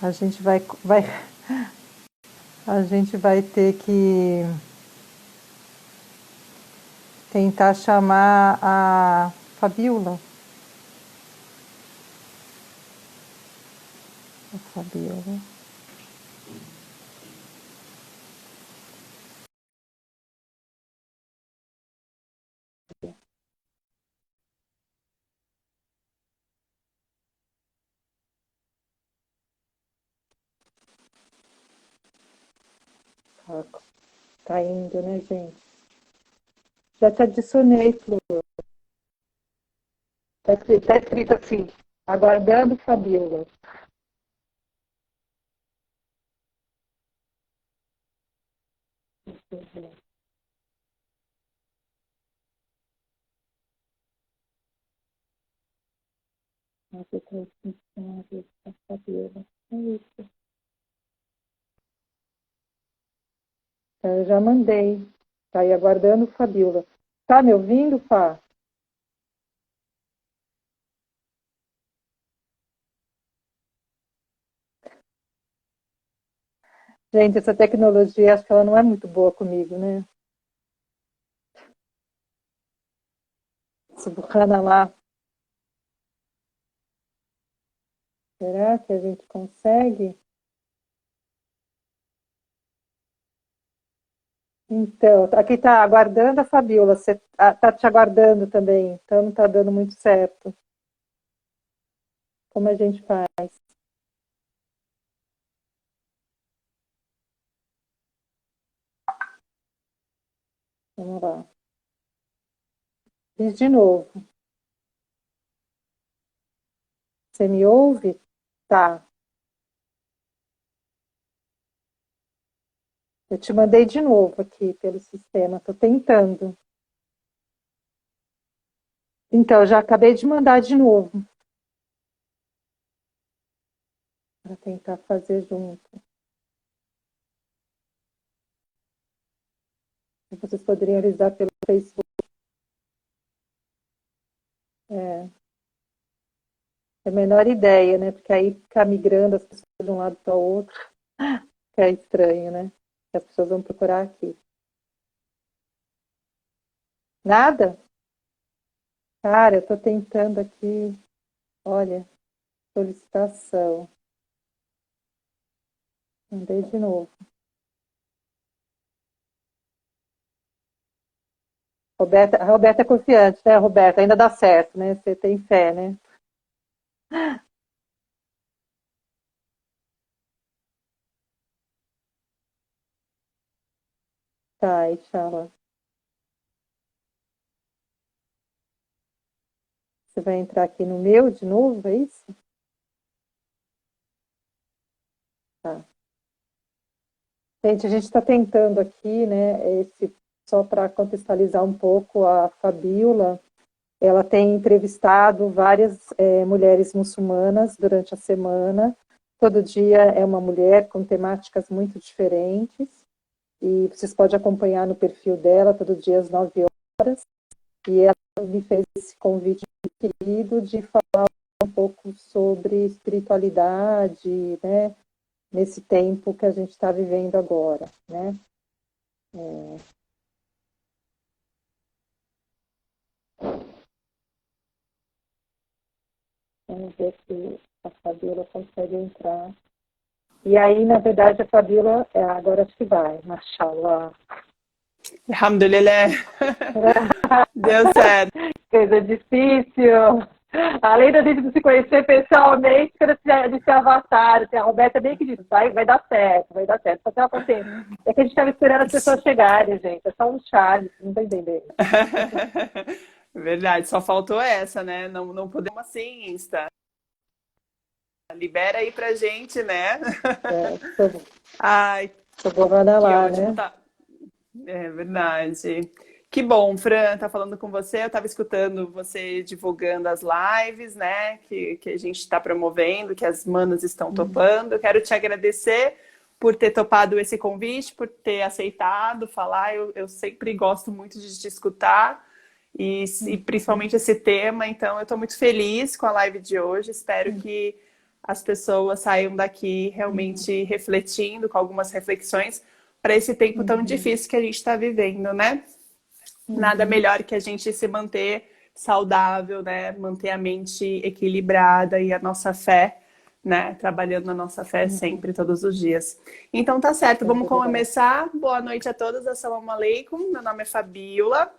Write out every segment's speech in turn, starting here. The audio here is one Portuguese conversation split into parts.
A gente a gente vai ter que tentar chamar a Fabiola. A Fabiola. Tá indo, né, gente? Já te adicionei, Flor. Tá escrito assim, aguardando Fabiola. Nossa, Fabiola. É isso. Eu já mandei. Tá aí aguardando Fabiola. Tá me ouvindo, Fá? Gente, essa tecnologia, acho que ela não é muito boa comigo, né? Subhanallah. Será que a gente consegue? Então, aqui tá aguardando a Fabiola. Você tá te aguardando também, então não tá dando muito certo. Como a gente faz? Vamos lá. Diz de novo. Você me ouve? Tá. Eu te mandei de novo aqui pelo sistema. Tô tentando. Então, eu já acabei de mandar de novo para tentar fazer junto. Vocês poderiam realizar pelo Facebook. É, é a menor ideia, né? Porque aí ficar migrando as pessoas de um lado para o outro, que é estranho, né? As pessoas vão procurar aqui. Nada? Cara, eu estou tentando aqui. Olha, solicitação. Mandei de novo. Roberta é confiante, né, Roberta? Ainda dá certo, né? Você tem fé, né? Tá, inshallah. Você vai entrar aqui no meu de novo, é isso? Tá. Gente, a gente está tentando aqui, né? Só para contextualizar um pouco, a Fabiola, ela tem entrevistado várias mulheres muçulmanas durante a semana. Todo dia é uma mulher com temáticas muito diferentes. E vocês podem acompanhar no perfil dela, todo dia às 9 horas. E ela me fez esse convite querido de falar um pouco sobre espiritualidade, né? Nesse tempo que a gente está vivendo agora, né? Vamos ver se a Fabiola consegue entrar. E aí, na verdade, a Fabiola, agora acho que vai, mashallah. Alhamdulillah. Deu certo. Coisa difícil. Além da gente não se conhecer pessoalmente, de ser avatar, a Roberta bem que disse, vai dar certo, vai dar certo. Só tem uma paciência. É que a gente estava esperando as pessoas chegarem, gente. É só um charme, não está entendendo. Verdade, só faltou essa, né? Não podemos assim, Insta. Libera aí pra gente, né? É, Ai, tô borrando que lá, ótimo, né? tá? É verdade. Que bom, Fran, tá falando com você. Eu tava escutando você divulgando as lives, né? Que a gente está promovendo, que as manas estão topando. Eu quero te agradecer por ter topado esse convite, por ter aceitado falar. Eu sempre gosto muito de te escutar e principalmente esse tema. Então, eu estou muito feliz com a live de hoje. Espero que as pessoas saiam daqui realmente refletindo, com algumas reflexões, para esse tempo tão difícil que a gente está vivendo, né? Nada melhor que a gente se manter saudável, né? Manter a mente equilibrada e a nossa fé, né? Trabalhando na nossa fé sempre, todos os dias. Então tá certo, vamos começar. Boa noite a todos, assalamu alaikum. Meu nome é Fabíola.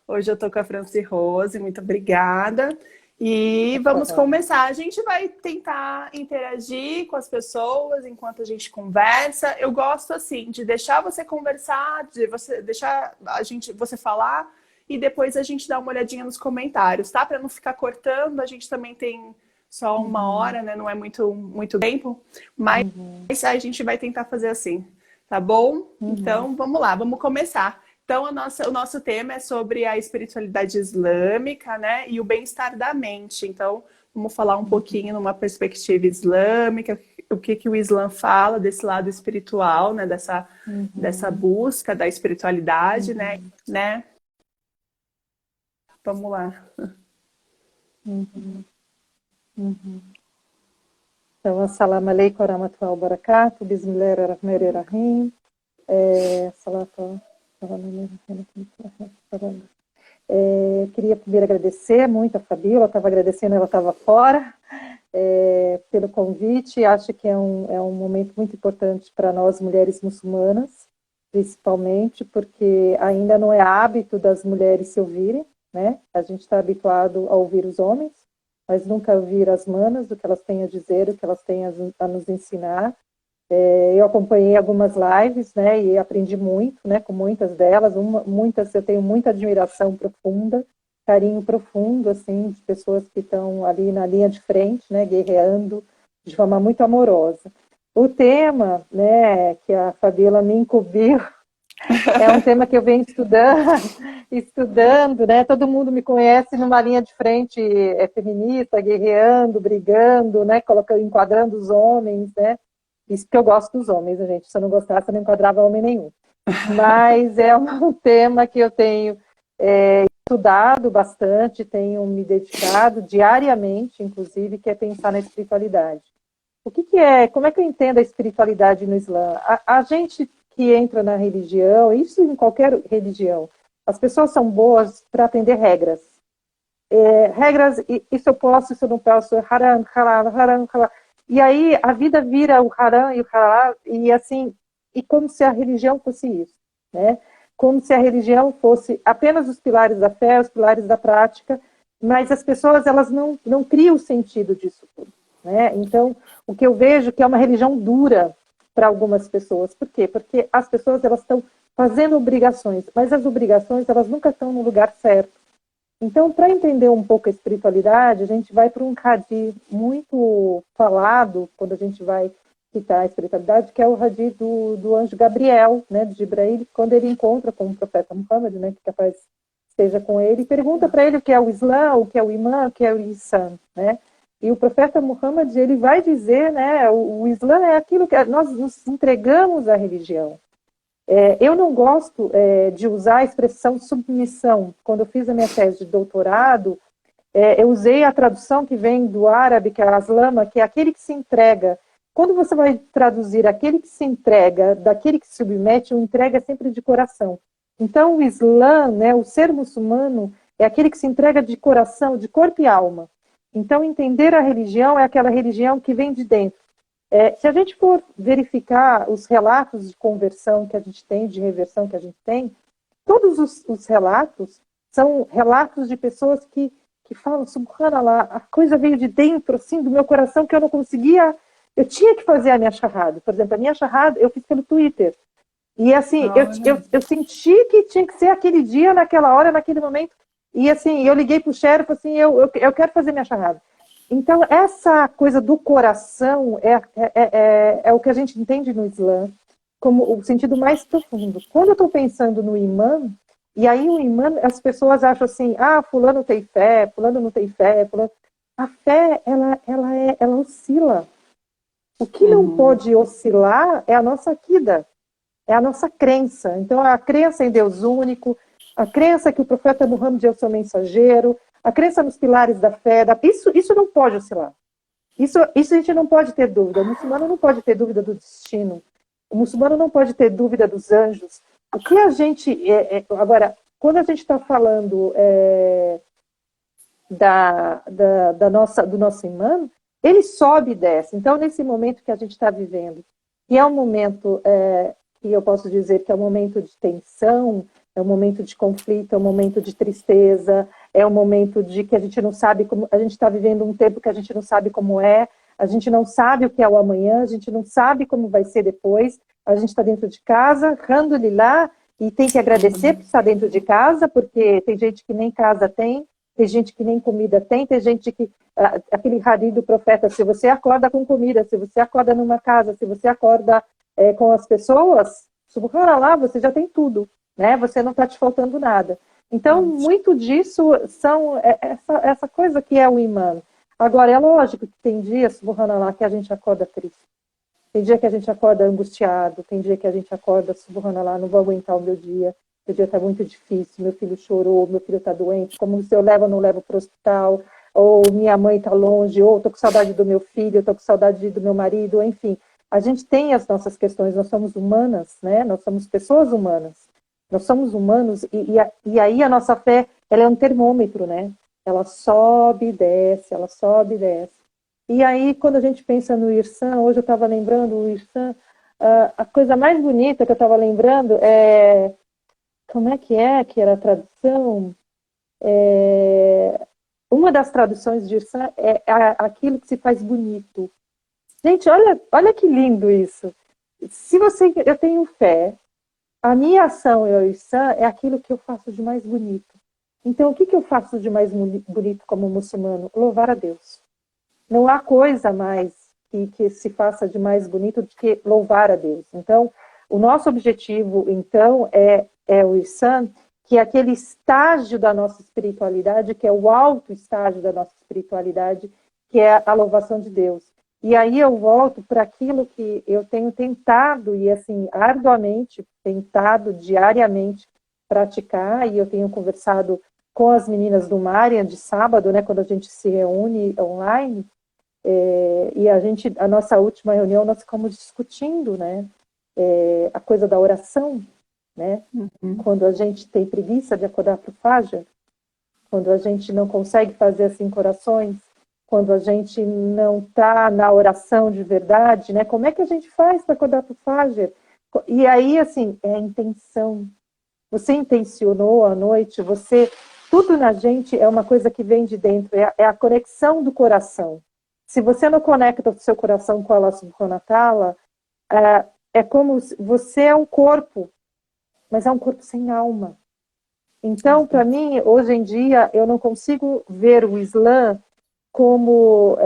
Hoje eu tô com a Franci Rose, muito obrigada. E vamos começar. A gente vai tentar interagir com as pessoas enquanto a gente conversa. Eu gosto assim de deixar você conversar, de você deixar você falar e depois a gente dá uma olhadinha nos comentários, tá? Para não ficar cortando. A gente também tem só uma hora, né? Não é muito tempo, mas a gente vai tentar fazer assim, tá bom? Então vamos lá, vamos começar. Então, o nosso tema é sobre a espiritualidade islâmica, né? E o bem-estar da mente. Então, vamos falar um pouquinho numa perspectiva islâmica, o que o Islã fala desse lado espiritual, né? Dessa busca da espiritualidade, né? Vamos lá. Então, assalamu alaikum warahmatullahi wabarakatuh, bismillahirrahmanirrahim, salatu. Queria primeiro agradecer muito a Fabíola, estava agradecendo, ela estava fora, pelo convite. Acho que é um momento muito importante para nós, mulheres muçulmanas, principalmente, porque ainda não é hábito das mulheres se ouvirem, né? A gente está habituado a ouvir os homens, mas nunca ouvir as manas, o que elas têm a dizer, o que elas têm a nos ensinar. Eu acompanhei algumas lives, né, e aprendi muito, né, com muitas delas. Muitas eu tenho muita admiração profunda, carinho profundo, assim, de pessoas que estão ali na linha de frente, né, guerreando de forma muito amorosa. O tema, né, que a Fabíola me incumbiu, é um tema que eu venho estudando, né, todo mundo me conhece numa linha de frente feminista, guerreando, brigando, né, enquadrando os homens, né. Isso que eu gosto dos homens, gente. Se eu não gostasse, eu não enquadrava homem nenhum. Mas é um tema que eu tenho estudado bastante, tenho me dedicado diariamente, inclusive, que é pensar na espiritualidade. Como é que eu entendo a espiritualidade no Islã? A gente que entra na religião, isso em qualquer religião, as pessoas são boas para aprender regras. Regras, isso eu posso, isso eu não posso, haram, halal, haram, halal. E aí a vida vira o haram e o halal, e assim, e como se a religião fosse isso, né? Como se a religião fosse apenas os pilares da fé, os pilares da prática, mas as pessoas, elas não criam o sentido disso tudo, né? Então, o que eu vejo que é uma religião dura para algumas pessoas. Por quê? Porque as pessoas, elas estão fazendo obrigações, mas as obrigações, elas nunca estão no lugar certo. Então, para entender um pouco a espiritualidade, a gente vai para um hadith muito falado, quando a gente vai citar a espiritualidade, que é o hadith do anjo Gabriel, né, de Jibrail, quando ele encontra com o profeta Muhammad, né, que capaz esteja com ele, e pergunta para ele o que é o Islã, o que é o Imã, o que é o Ihsan, né? E o profeta Muhammad, ele vai dizer, né, o Islã é aquilo que nós nos entregamos à religião. Eu não gosto de usar a expressão submissão. Quando eu fiz a minha tese de doutorado, eu usei a tradução que vem do árabe, que é aslama, que é aquele que se entrega. Quando você vai traduzir aquele que se entrega, daquele que se submete, o entrega é sempre de coração. Então, o Islã, né, o ser muçulmano, é aquele que se entrega de coração, de corpo e alma. Então, entender a religião é aquela religião que vem de dentro. Se a gente for verificar os relatos de conversão que a gente tem, de reversão que a gente tem, todos os relatos são relatos de pessoas que falam, subhanallah, a coisa veio de dentro, assim, do meu coração, que eu não conseguia, eu tinha que fazer a minha shahada. Por exemplo, a minha shahada eu fiz pelo Twitter. E assim, eu senti que tinha que ser aquele dia, naquela hora, naquele momento. E assim, eu liguei para o Sheriff, assim, eu quero fazer minha shahada. Então, essa coisa do coração é o que a gente entende no Islã como o sentido mais profundo. Quando eu estou pensando no imã, e aí o imã, as pessoas acham assim, fulano tem fé, fulano não tem fé, fulano... A fé, ela oscila. O que não pode oscilar é a nossa akida, é a nossa crença. Então, a crença em Deus único, a crença que o profeta Muhammad é o seu mensageiro, a crença nos pilares da fé, isso não pode oscilar. Isso a gente não pode ter dúvida. O muçulmano não pode ter dúvida do destino. O muçulmano não pode ter dúvida dos anjos. O que a gente... agora, quando a gente está falando do nosso imã, ele sobe e desce. Então, nesse momento que a gente está vivendo, que é um momento que eu posso dizer que é um momento de tensão, é um momento de conflito, é um momento de tristeza, é um momento de que a gente não sabe como... A gente está vivendo um tempo que a gente não sabe como é, a gente não sabe o que é o amanhã, a gente não sabe como vai ser depois, a gente está dentro de casa, alhamdulillah, e tem que agradecer por estar dentro de casa, porque tem gente que nem casa tem gente que nem comida tem gente que... Aquele hadith do profeta, se você acorda com comida, se você acorda numa casa, se você acorda com as pessoas, subhanallah, você já tem tudo, né? Você não está te faltando nada. Então, muito disso são essa coisa que é o imã. Agora, é lógico que tem dias, subhanallah, que a gente acorda triste. Tem dia que a gente acorda angustiado, tem dia que a gente acorda, subhanallah, não vou aguentar o meu dia está muito difícil, meu filho chorou, meu filho está doente, como se eu levo ou não levo para o hospital, ou minha mãe está longe, ou estou com saudade do meu filho, estou com saudade do meu marido, enfim. A gente tem as nossas questões, nós somos humanas, né? Nós somos pessoas humanas. Nós somos humanos e aí a nossa fé, ela é um termômetro, né? Ela sobe e desce, ela sobe e desce. E aí, quando a gente pensa no Irsan, hoje eu estava lembrando o Irsan, a coisa mais bonita que eu estava lembrando é... Como é que era a tradução? Uma das traduções de Irsan é aquilo que se faz bonito. Gente, olha que lindo isso. Eu tenho fé, a minha ação e o Irsan é aquilo que eu faço de mais bonito. Então, o que eu faço de mais bonito como muçulmano? Louvar a Deus. Não há coisa mais que se faça de mais bonito do que louvar a Deus. Então, o nosso objetivo, então, é o Ihsan, que é aquele estágio da nossa espiritualidade, que é o alto estágio da nossa espiritualidade, que é a louvação de Deus. E aí eu volto para aquilo que eu tenho tentado, e assim, arduamente, tentado diariamente praticar, e eu tenho conversado com as meninas do Marian de sábado, né, quando a gente se reúne online, e a nossa última reunião nós ficamos discutindo, né, a coisa da oração, né? Quando a gente tem preguiça de acordar para o Fajr, quando a gente não consegue fazer as 5 orações, quando a gente não está na oração de verdade, né? Como é que a gente faz para acordar para o Fajr? E aí, assim, é a intenção. Você intencionou à noite, tudo na gente é uma coisa que vem de dentro, é a conexão do coração. Se você não conecta o seu coração com Allah subhanahu wa ta'ala, é como você é um corpo, mas é um corpo sem alma. Então, para mim, hoje em dia, eu não consigo ver o Islã como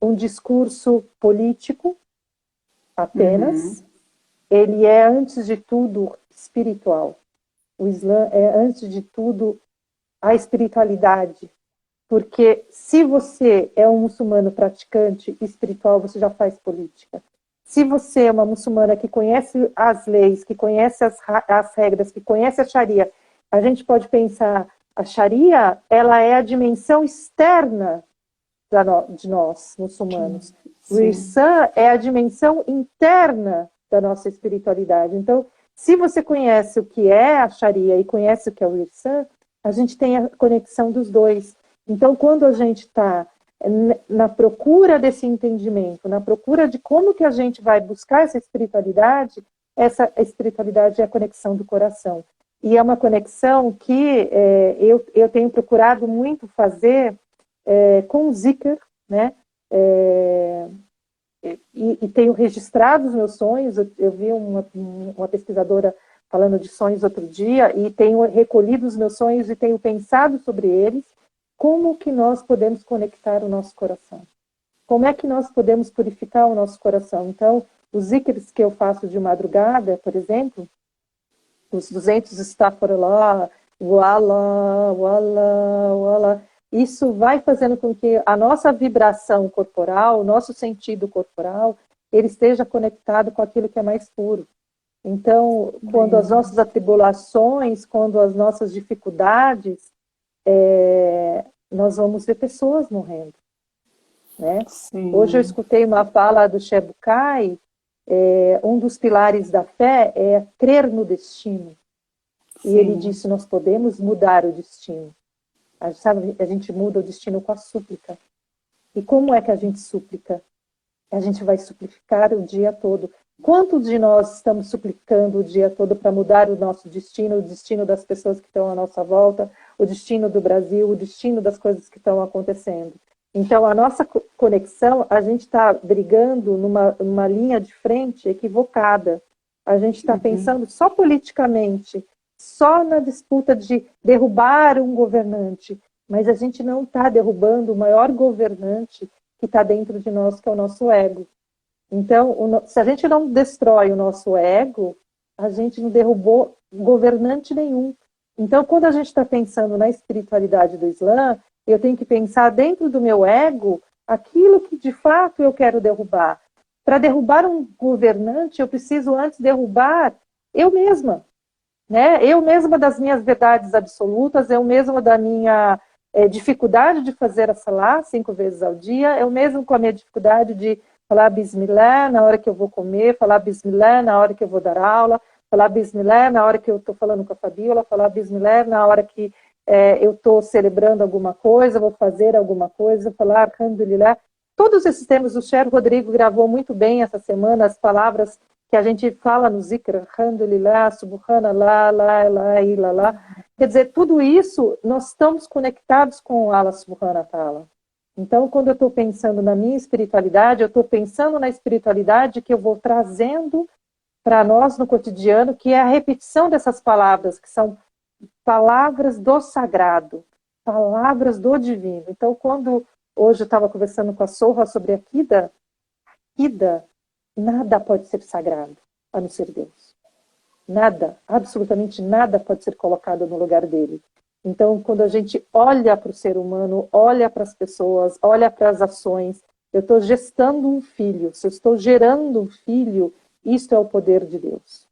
um discurso político apenas. Ele é, antes de tudo, espiritual. O Islã é, antes de tudo, a espiritualidade. Porque se você é um muçulmano praticante espiritual, você já faz política. Se você é uma muçulmana que conhece as leis, que conhece as regras, que conhece a Sharia, a gente pode pensar, a Sharia, ela é a dimensão externa de nós, muçulmanos. Sim. O Ihsan é a dimensão interna da nossa espiritualidade. Então, se você conhece o que é a Sharia e conhece o que é o Ihsan, a gente tem a conexão dos dois. Então, quando a gente está na procura desse entendimento, na procura de como que a gente vai buscar essa espiritualidade é a conexão do coração. E é uma conexão que eu tenho procurado muito fazer com o zikr, né? E tenho registrado os meus sonhos. Eu vi uma pesquisadora falando de sonhos outro dia, e tenho recolhido os meus sonhos e tenho pensado sobre eles. Como que nós podemos conectar o nosso coração? Como é que nós podemos purificar o nosso coração? Então, os zikrs que eu faço de madrugada, por exemplo, os 200 astaghfirullah, wallah, wallah, wallah, isso vai fazendo com que a nossa vibração corporal, o nosso sentido corporal, ele esteja conectado com aquilo que é mais puro. Então, quando as nossas atribulações, quando as nossas dificuldades, nós vamos ver pessoas morrendo. né? Hoje eu Sim. escutei uma fala do Shebukai, um dos pilares da fé é crer no destino. E ele Sim. disse, nós podemos mudar o destino. A gente muda o destino com a súplica. E como é que a gente súplica? A gente vai suplicar o dia todo. Quantos de nós estamos suplicando o dia todo para mudar o nosso destino, o destino das pessoas que estão à nossa volta, o destino do Brasil, o destino das coisas que estão acontecendo? Então, a nossa conexão, a gente está brigando numa linha de frente equivocada. A gente está Uhum. pensando só politicamente, só na disputa de derrubar um governante, mas a gente não está derrubando o maior governante que está dentro de nós, que é o nosso ego. Então, se a gente não destrói o nosso ego, a gente não derrubou governante nenhum. Então, quando a gente está pensando na espiritualidade do Islã, eu tenho que pensar dentro do meu ego aquilo que de fato eu quero derrubar. Para derrubar um governante, eu preciso antes derrubar eu mesma, né? Eu mesma das minhas verdades absolutas, eu mesma da minha dificuldade de fazer a salá 5 vezes ao dia, eu mesmo com a minha dificuldade de falar bismillah na hora que eu vou comer, falar bismillah na hora que eu vou dar aula, falar bismillah na hora que eu estou falando com a Fabiola, falar bismillah na hora que eu estou celebrando alguma coisa, vou fazer alguma coisa, falar alhamdulillah. Todos esses termos, o Cher Rodrigo gravou muito bem essa semana, as palavras que a gente fala no zikr, alhamdulillah, subhanallah, la ilaha illallah. Quer dizer, tudo isso, nós estamos conectados com Allah subhanahu wa ta'ala. Então, quando eu estou pensando na minha espiritualidade, eu estou pensando na espiritualidade que eu vou trazendo para nós no cotidiano, que é a repetição dessas palavras, que são palavras do sagrado, palavras do divino. Então, quando hoje eu estava conversando com a Sorra sobre a Kida, nada pode ser sagrado, a não ser Deus. Nada, absolutamente nada pode ser colocado no lugar dele. Então, quando a gente olha para o ser humano, olha para as pessoas, olha para as ações, eu estou gestando um filho. Se eu estou gerando um filho, isto é o poder de Deus.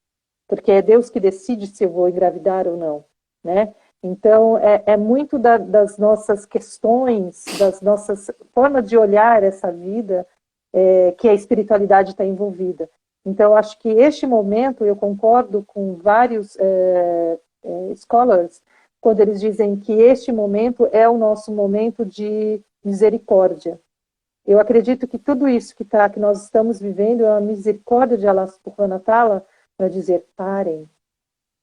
Porque é Deus que decide se eu vou engravidar ou não, né? Então, é muito das nossas questões, das nossas formas de olhar essa vida, que a espiritualidade está envolvida. Então, acho que este momento, eu concordo com vários scholars, quando eles dizem que este momento é o nosso momento de misericórdia. Eu acredito que tudo isso que nós estamos vivendo é uma misericórdia de Allah subhanahu wa ta'ala para dizer parem,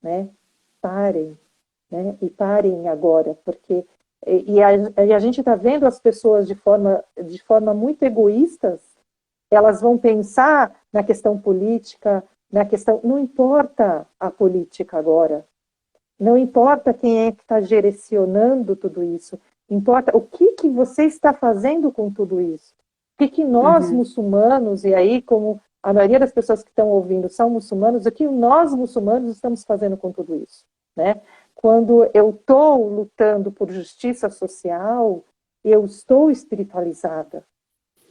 né? Parem, né? E parem agora, porque a gente está vendo as pessoas de forma muito egoístas. Elas vão pensar na questão política, na questão. Não importa a política agora. Não importa quem é que está direcionando tudo isso. Importa o que você está fazendo com tudo isso. O que nós, Uhum. muçulmanos, e aí, como a maioria das pessoas que estão ouvindo são muçulmanos, o que nós, muçulmanos, estamos fazendo com tudo isso, né? Quando eu estou lutando por justiça social, eu estou espiritualizada.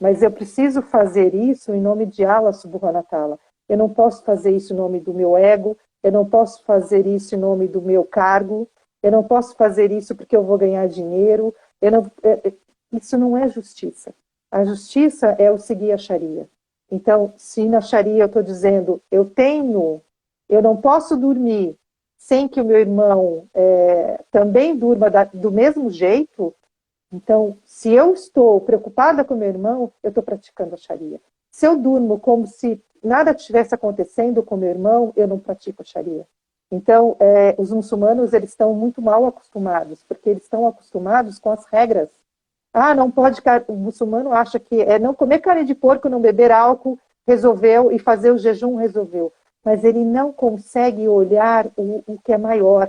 Mas eu preciso fazer isso em nome de Allah subhanahu wa ta'ala. Eu não posso fazer isso em nome do meu ego, eu não posso fazer isso em nome do meu cargo, eu não posso fazer isso porque eu vou ganhar dinheiro. Isso não é justiça. A justiça é o seguir a Sharia. Então, se na Sharia eu estou dizendo, eu não posso dormir sem que o meu irmão também durma do mesmo jeito. Então, se eu estou preocupada com meu irmão, eu estou praticando a Sharia. Se eu durmo como se nada estivesse acontecendo com meu irmão, eu não pratico a Sharia. Então, os muçulmanos, eles estão muito mal acostumados, porque eles estão acostumados com as regras. Ah, não pode, o muçulmano acha que não comer carne de porco, não beber álcool, resolveu, e fazer o jejum resolveu. Mas ele não consegue olhar o que é maior.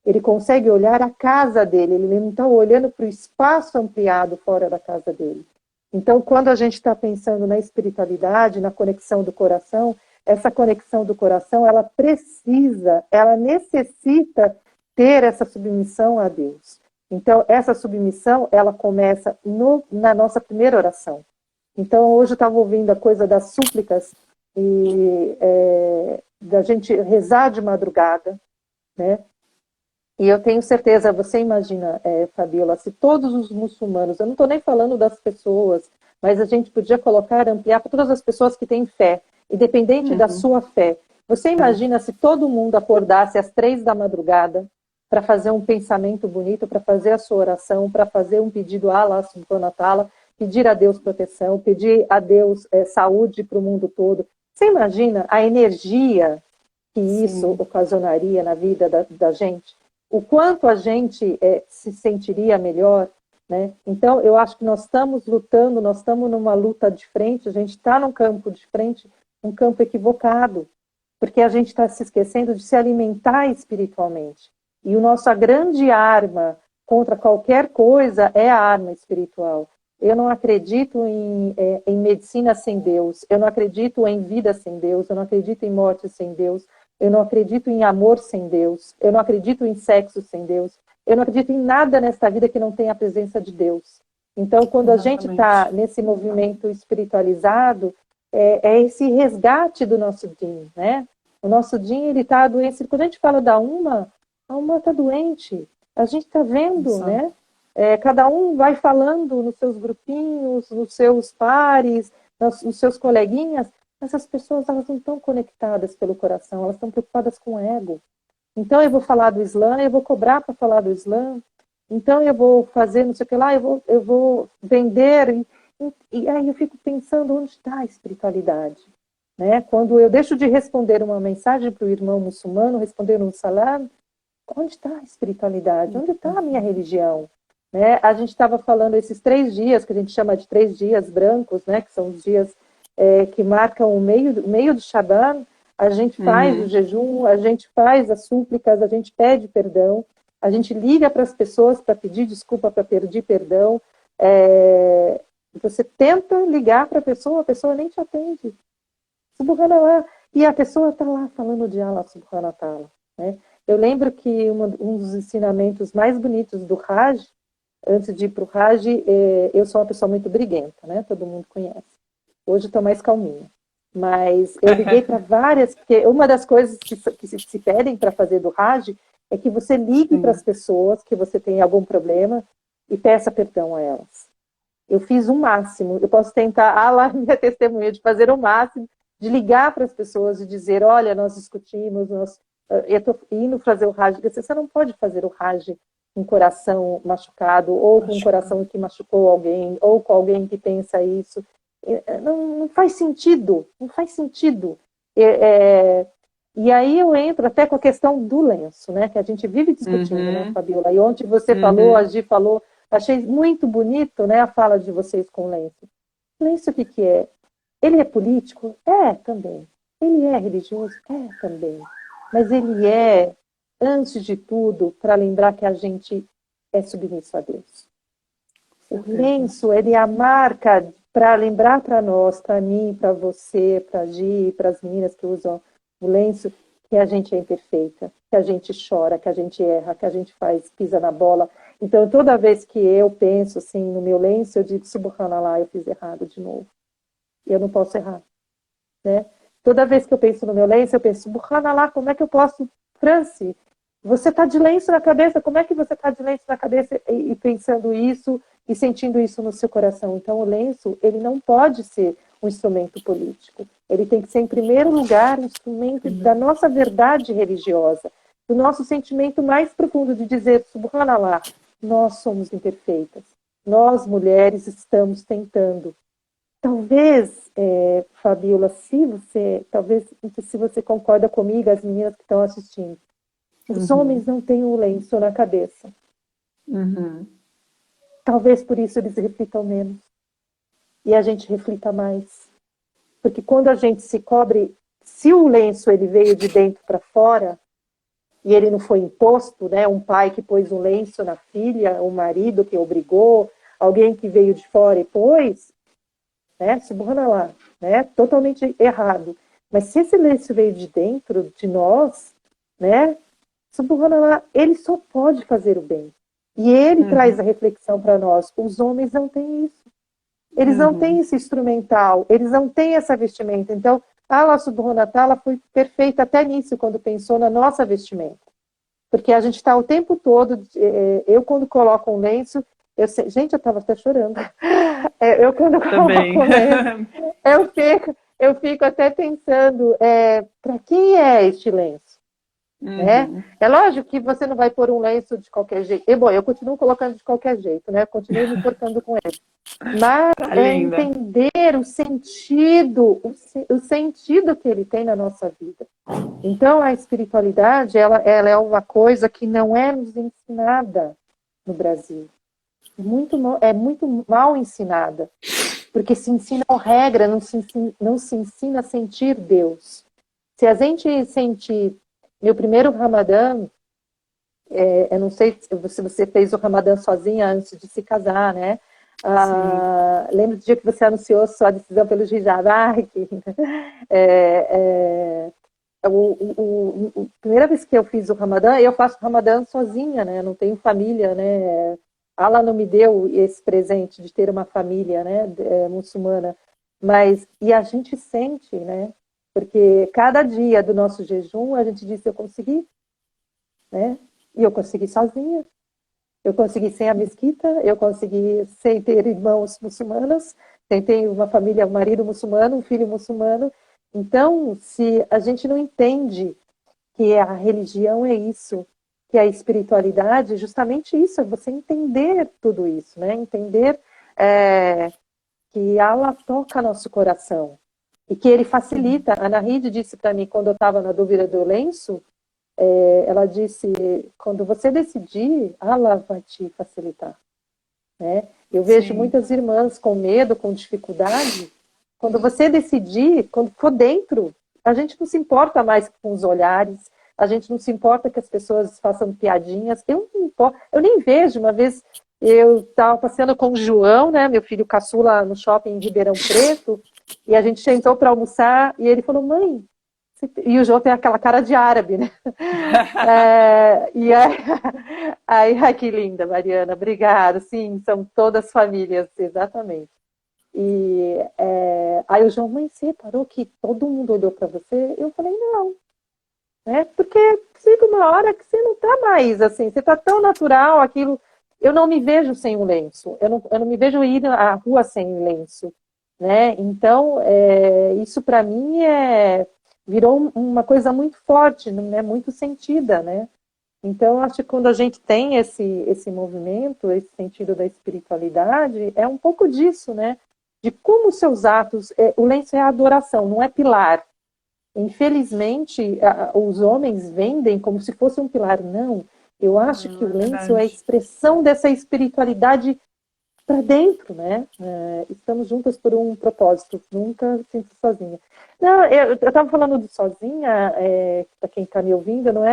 Ele consegue olhar a casa dele, ele não está olhando para o espaço ampliado fora da casa dele. Então, quando a gente está pensando na espiritualidade, na conexão do coração, essa conexão do coração, ela necessita ter essa submissão a Deus. Então, essa submissão, ela começa na nossa primeira oração. Então, hoje eu estava ouvindo a coisa das súplicas, e da gente rezar de madrugada, né? E eu tenho certeza, você imagina, Fabiola, se todos os muçulmanos, eu não estou nem falando das pessoas, mas a gente podia colocar, ampliar para todas as pessoas que têm fé, independente da Uhum. sua fé. Você imagina se todo mundo acordasse às 3 da madrugada para fazer um pensamento bonito, para fazer a sua oração, para fazer um pedido a Allah subhanahu wa ta'ala, pedir a Deus proteção, pedir a Deus saúde para o mundo todo. Você imagina a energia que isso Sim. ocasionaria na vida da gente? O quanto a gente se sentiria melhor, né? Então, eu acho que nós estamos lutando, nós estamos numa luta de frente, a gente está num campo de frente, um campo equivocado, porque a gente está se esquecendo de se alimentar espiritualmente. E a grande arma contra qualquer coisa é a arma espiritual. Eu não acredito em medicina sem Deus, eu não acredito em vida sem Deus, eu não acredito em morte sem Deus, eu não acredito em amor sem Deus, eu não acredito em sexo sem Deus, eu não acredito em nada nesta vida que não tenha a presença de Deus. Então, quando a gente está Exatamente. nesse movimento espiritualizado, esse resgate do nosso din, né? O nosso din, ele está adoecido. Quando a gente fala a Uma está doente. A gente está vendo, Exato. né? Cada um vai falando nos seus grupinhos, nos seus pares, nos seus coleguinhas. Essas pessoas, elas não estão conectadas pelo coração, elas estão preocupadas com o ego. Então eu vou falar do Islã, eu vou cobrar para falar do Islã. Então eu vou fazer não sei o que lá, eu vou vender. E aí eu fico pensando onde está a espiritualidade. Né? Quando eu deixo de responder uma mensagem para o irmão muçulmano, responder um salam, onde está a espiritualidade? Onde está a minha religião? Né? A gente estava falando esses 3 dias, que a gente chama de 3 dias brancos, né? Que são os dias que marcam o meio do Shaban. A gente faz o Uhum. jejum, a gente faz as súplicas, a gente pede perdão, a gente liga para as pessoas para pedir desculpa, para pedir perdão. Você tenta ligar para a pessoa nem te atende. Subhanallah. E a pessoa está lá falando de Allah subhanahu wa ta'ala. Né? Eu lembro que um dos ensinamentos mais bonitos do Hajj, antes de ir para o Hajj, eu sou uma pessoa muito briguenta, né? Todo mundo conhece. Hoje estou mais calminha. Mas eu liguei para várias, porque uma das coisas que se pedem para fazer do Hajj é que você ligue para as Sim. pessoas que você tem algum problema e peça perdão a elas. Eu fiz o máximo, eu posso tentar, lá minha testemunha, de fazer o máximo, de ligar para as pessoas e dizer, olha, nós discutimos, eu estou indo fazer o Hajj. Você não pode fazer o Hajj com o coração machucado, ou com um Acho que coração que machucou alguém, ou com alguém que pensa isso. Não faz sentido, não faz sentido. E aí eu entro até com a questão do lenço, né? Que a gente vive discutindo, né, Uhum. Fabiola? E ontem você falou, a Uhum. Gi falou, achei muito bonito, né, a fala de vocês com o lenço. O lenço o que que é? Ele é político? É, também. Ele é religioso? É, também. Mas ele é, antes de tudo, para lembrar que a gente é submisso a Deus. Com O certeza. lenço, ele é a marca para lembrar para nós, para mim, para você, para a Gi, para as meninas que usam o lenço, que a gente é imperfeita, que a gente chora, que a gente erra, que a gente pisa na bola. Então, toda vez que eu penso assim no meu lenço, eu digo, subhanallah, eu fiz errado de novo. E eu não posso errar, né? Toda vez que eu penso no meu lenço, eu penso, subhanallah, como é que eu posso, Franci, você está de lenço na cabeça, como é que você está de lenço na cabeça e pensando isso e sentindo isso no seu coração? Então, o lenço, ele não pode ser um instrumento político. Ele tem que ser, em primeiro lugar, um instrumento da nossa verdade religiosa, do nosso sentimento mais profundo de dizer, subhanallah, nós somos imperfeitas. Nós, mulheres, estamos tentando. Talvez, Fabiola, não sei se você concorda comigo, as meninas que estão assistindo, os homens Uhum. não têm o lenço na cabeça. Uhum. Talvez por isso eles reflitam menos. E a gente reflita mais. Porque quando a gente se cobre, se o lenço ele veio de dentro para fora, e ele não foi imposto, né? Um pai que pôs um lenço na filha, um marido que obrigou, alguém que veio de fora e pôs, né? Subhanallah, né? Totalmente errado. Mas se esse lenço veio de dentro de nós, né? Subhanallah, ele só pode fazer o bem. E ele traz a Uhum. reflexão para nós. Os homens não têm isso. Eles não têm Uhum. esse instrumental, eles não têm essa vestimenta. Então, Allah subhanahu wa ta'ala foi perfeita até nisso, quando pensou na nossa vestimenta. Porque a gente está o tempo todo, eu quando coloco um lenço, gente, eu estava até chorando. Eu quando Também. coloco um lenço, eu fico até pensando, para quem é este lenço? Né? Uhum. É lógico que você não vai pôr um lenço de qualquer jeito. E, bom, eu continuo colocando de qualquer jeito, né? Continuo me importando com ele. Mas Tá é linda. entender o sentido que ele tem na nossa vida. Então, a espiritualidade, ela é uma coisa que não é nos ensinada no Brasil. É muito mal ensinada. Porque se ensina regra, não se ensina a sentir Deus. Se a gente sentir... Meu primeiro Ramadã, eu não sei se você fez o Ramadã sozinha antes de se casar, né? Sim. Lembro do dia que você anunciou sua decisão pelo hijab. A primeira vez que eu fiz o Ramadã, eu faço Ramadã sozinha, né? Não tenho família, né? Allah não me deu esse presente de ter uma família, né? Muçulmana. Mas, e a gente sente, né? Porque cada dia do nosso jejum, a gente diz, eu consegui, né? E eu consegui sozinha. Eu consegui sem a mesquita, eu consegui sem ter irmãos muçulmanos, sem ter uma família, um marido muçulmano, um filho muçulmano. Então, se a gente não entende que a religião é isso, que a espiritualidade é justamente isso, é você entender tudo isso, né? Entender que Allah toca nosso coração e que ele facilita. A Nahid disse para mim, quando eu estava na dúvida do lenço, ela disse, quando você decidir, Allah vai te facilitar. Né? Eu vejo Sim. muitas irmãs com medo, com dificuldade. Quando você decidir, quando for dentro, a gente não se importa mais com os olhares, a gente não se importa que as pessoas façam piadinhas. Eu não importo, eu nem vejo. Uma vez eu estava passeando com o João, né, meu filho caçula, no shopping em Ribeirão Preto, e a gente sentou para almoçar, e ele falou, mãe, e o João tem aquela cara de árabe, né? E aí, ai, que linda, Mariana, obrigada. Sim, são todas famílias, exatamente. E aí o João, mãe, você reparou que todo mundo olhou para você? Eu falei, não, né? Porque chega uma hora que você não tá mais assim, você tá tão natural, aquilo. Eu não me vejo sem um lenço, eu não me vejo ir à rua sem lenço, né? Então, isso para mim virou uma coisa muito forte, né? Muito sentida, né? Então, acho que quando a gente tem esse movimento, esse sentido da espiritualidade, é um pouco disso, né? De como os seus atos... o lenço é adoração, não é pilar. Infelizmente, os homens vendem como se fosse um pilar. Não, eu acho que o É lenço é a verdade. expressão dessa espiritualidade para dentro, né? Estamos juntas por um propósito, nunca sinto sozinha. Não, eu estava falando de sozinha, para quem está me ouvindo, não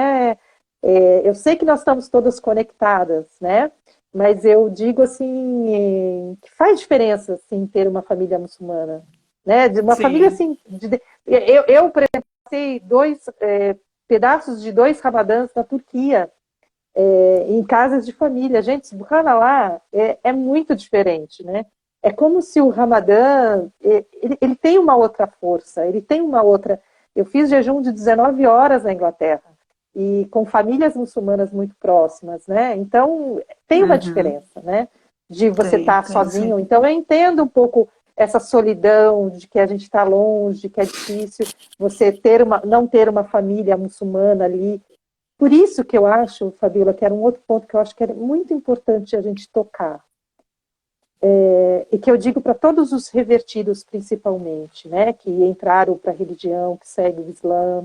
eu sei que nós estamos todas conectadas, né? Mas eu digo assim, que faz diferença assim, ter uma família muçulmana, né? De uma família Sim. assim, por exemplo, passei pedaços de 2 ramadãs na Turquia, em casas de família. Gente, subhanallah, é muito diferente, né? É como se o Ramadã, ele tem uma outra força, ele tem uma outra... Eu fiz jejum de 19 horas na Inglaterra, e com famílias muçulmanas muito próximas, né? Então, tem uma Uhum. diferença, né? De você estar Tem, sim. sozinho. Então, eu entendo um pouco essa solidão, de que a gente está longe, de que é difícil você não ter uma família muçulmana ali. Por isso que eu acho, Fabiola, que era um outro ponto que eu acho que era muito importante a gente tocar. E que eu digo para todos os revertidos, principalmente, né, que entraram para a religião, que seguem o Islã,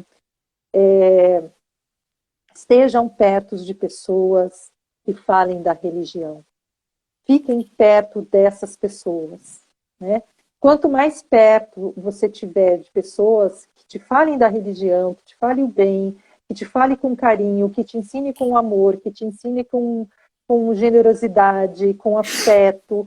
estejam perto de pessoas que falem da religião. Fiquem perto dessas pessoas, né? Quanto mais perto você tiver de pessoas que te falem da religião, que te falem o bem, que te fale com carinho, que te ensine com amor, que te ensine com generosidade, com afeto,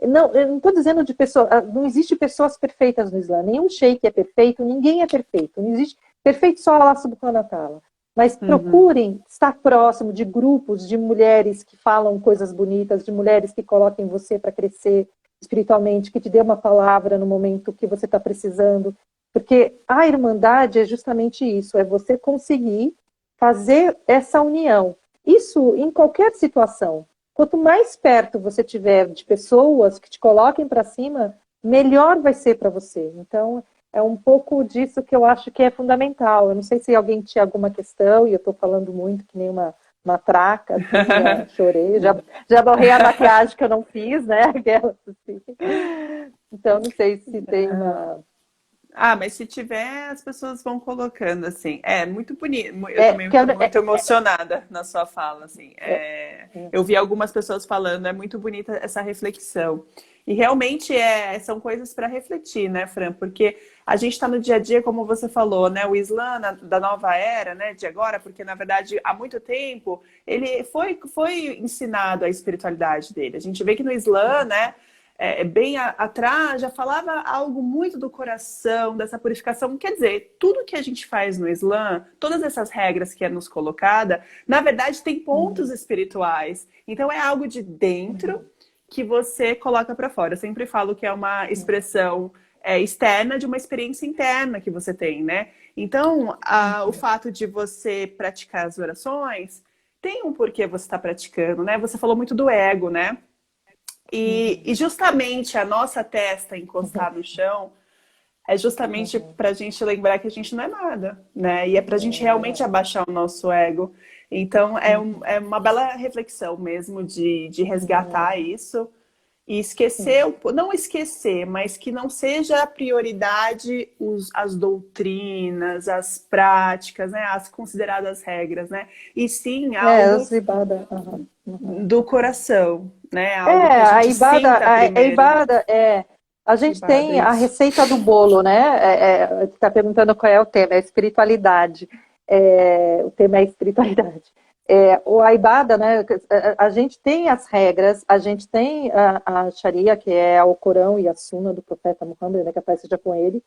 não, eu não estou dizendo de pessoas, não existe pessoas perfeitas no Islã, nenhum sheik é perfeito, ninguém é perfeito, não existe perfeito, só Allah subhanahu wa ta'ala. Mas Uhum. procurem estar próximo de grupos de mulheres que falam coisas bonitas, de mulheres que coloquem você para crescer espiritualmente, que te dê uma palavra no momento que você está precisando. Porque a irmandade é justamente isso, é você conseguir fazer essa união. Isso em qualquer situação. Quanto mais perto você tiver de pessoas que te coloquem para cima, melhor vai ser para você. Então, é um pouco disso que eu acho que é fundamental. Eu não sei se alguém tinha alguma questão, e eu estou falando muito que nem uma matraca, assim, já chorei, já borrei a maquiagem que eu não fiz, né? Aquela, assim. Então, não sei se tem uma... Ah, mas se tiver, as pessoas vão colocando, assim. É muito bonito. Eu também estou muito emocionada na sua fala, assim. Eu vi algumas pessoas falando, é muito bonita essa reflexão. E realmente são coisas para refletir, né, Fran? Porque a gente está no dia a dia, como você falou, né? O Islã da nova era, né, de agora, porque na verdade há muito tempo ele foi ensinado a espiritualidade dele. A gente vê que no Islã, né? Bem atrás, já falava algo muito do coração, dessa purificação. Quer dizer, tudo que a gente faz no Islã, todas essas regras que é nos colocada, na verdade tem pontos espirituais. Então é algo de dentro que você coloca para fora. Eu sempre falo que é uma expressão externa de uma experiência interna que você tem, né? Então, o fato de você praticar as orações tem um porquê você está praticando, né? Você falou muito do ego, né? E justamente a nossa testa encostar no chão é justamente para a gente lembrar que a gente não é nada, né? E é para a gente realmente abaixar o nosso ego. Então, é uma bela reflexão mesmo de resgatar isso e esquecer, não esquecer, mas que não seja a prioridade as doutrinas, as práticas, né? As consideradas regras, né? E sim algo do coração, né? Algo que a gente sinta primeiro. A gente tem a receita do bolo, né? Está perguntando qual é o tema, é espiritualidade. O tema é espiritualidade. A Ibada, né? A gente tem as regras, a gente tem a Sharia, que é o Corão e a Sunna do profeta Muhammad, né? Que a paz seja com ele.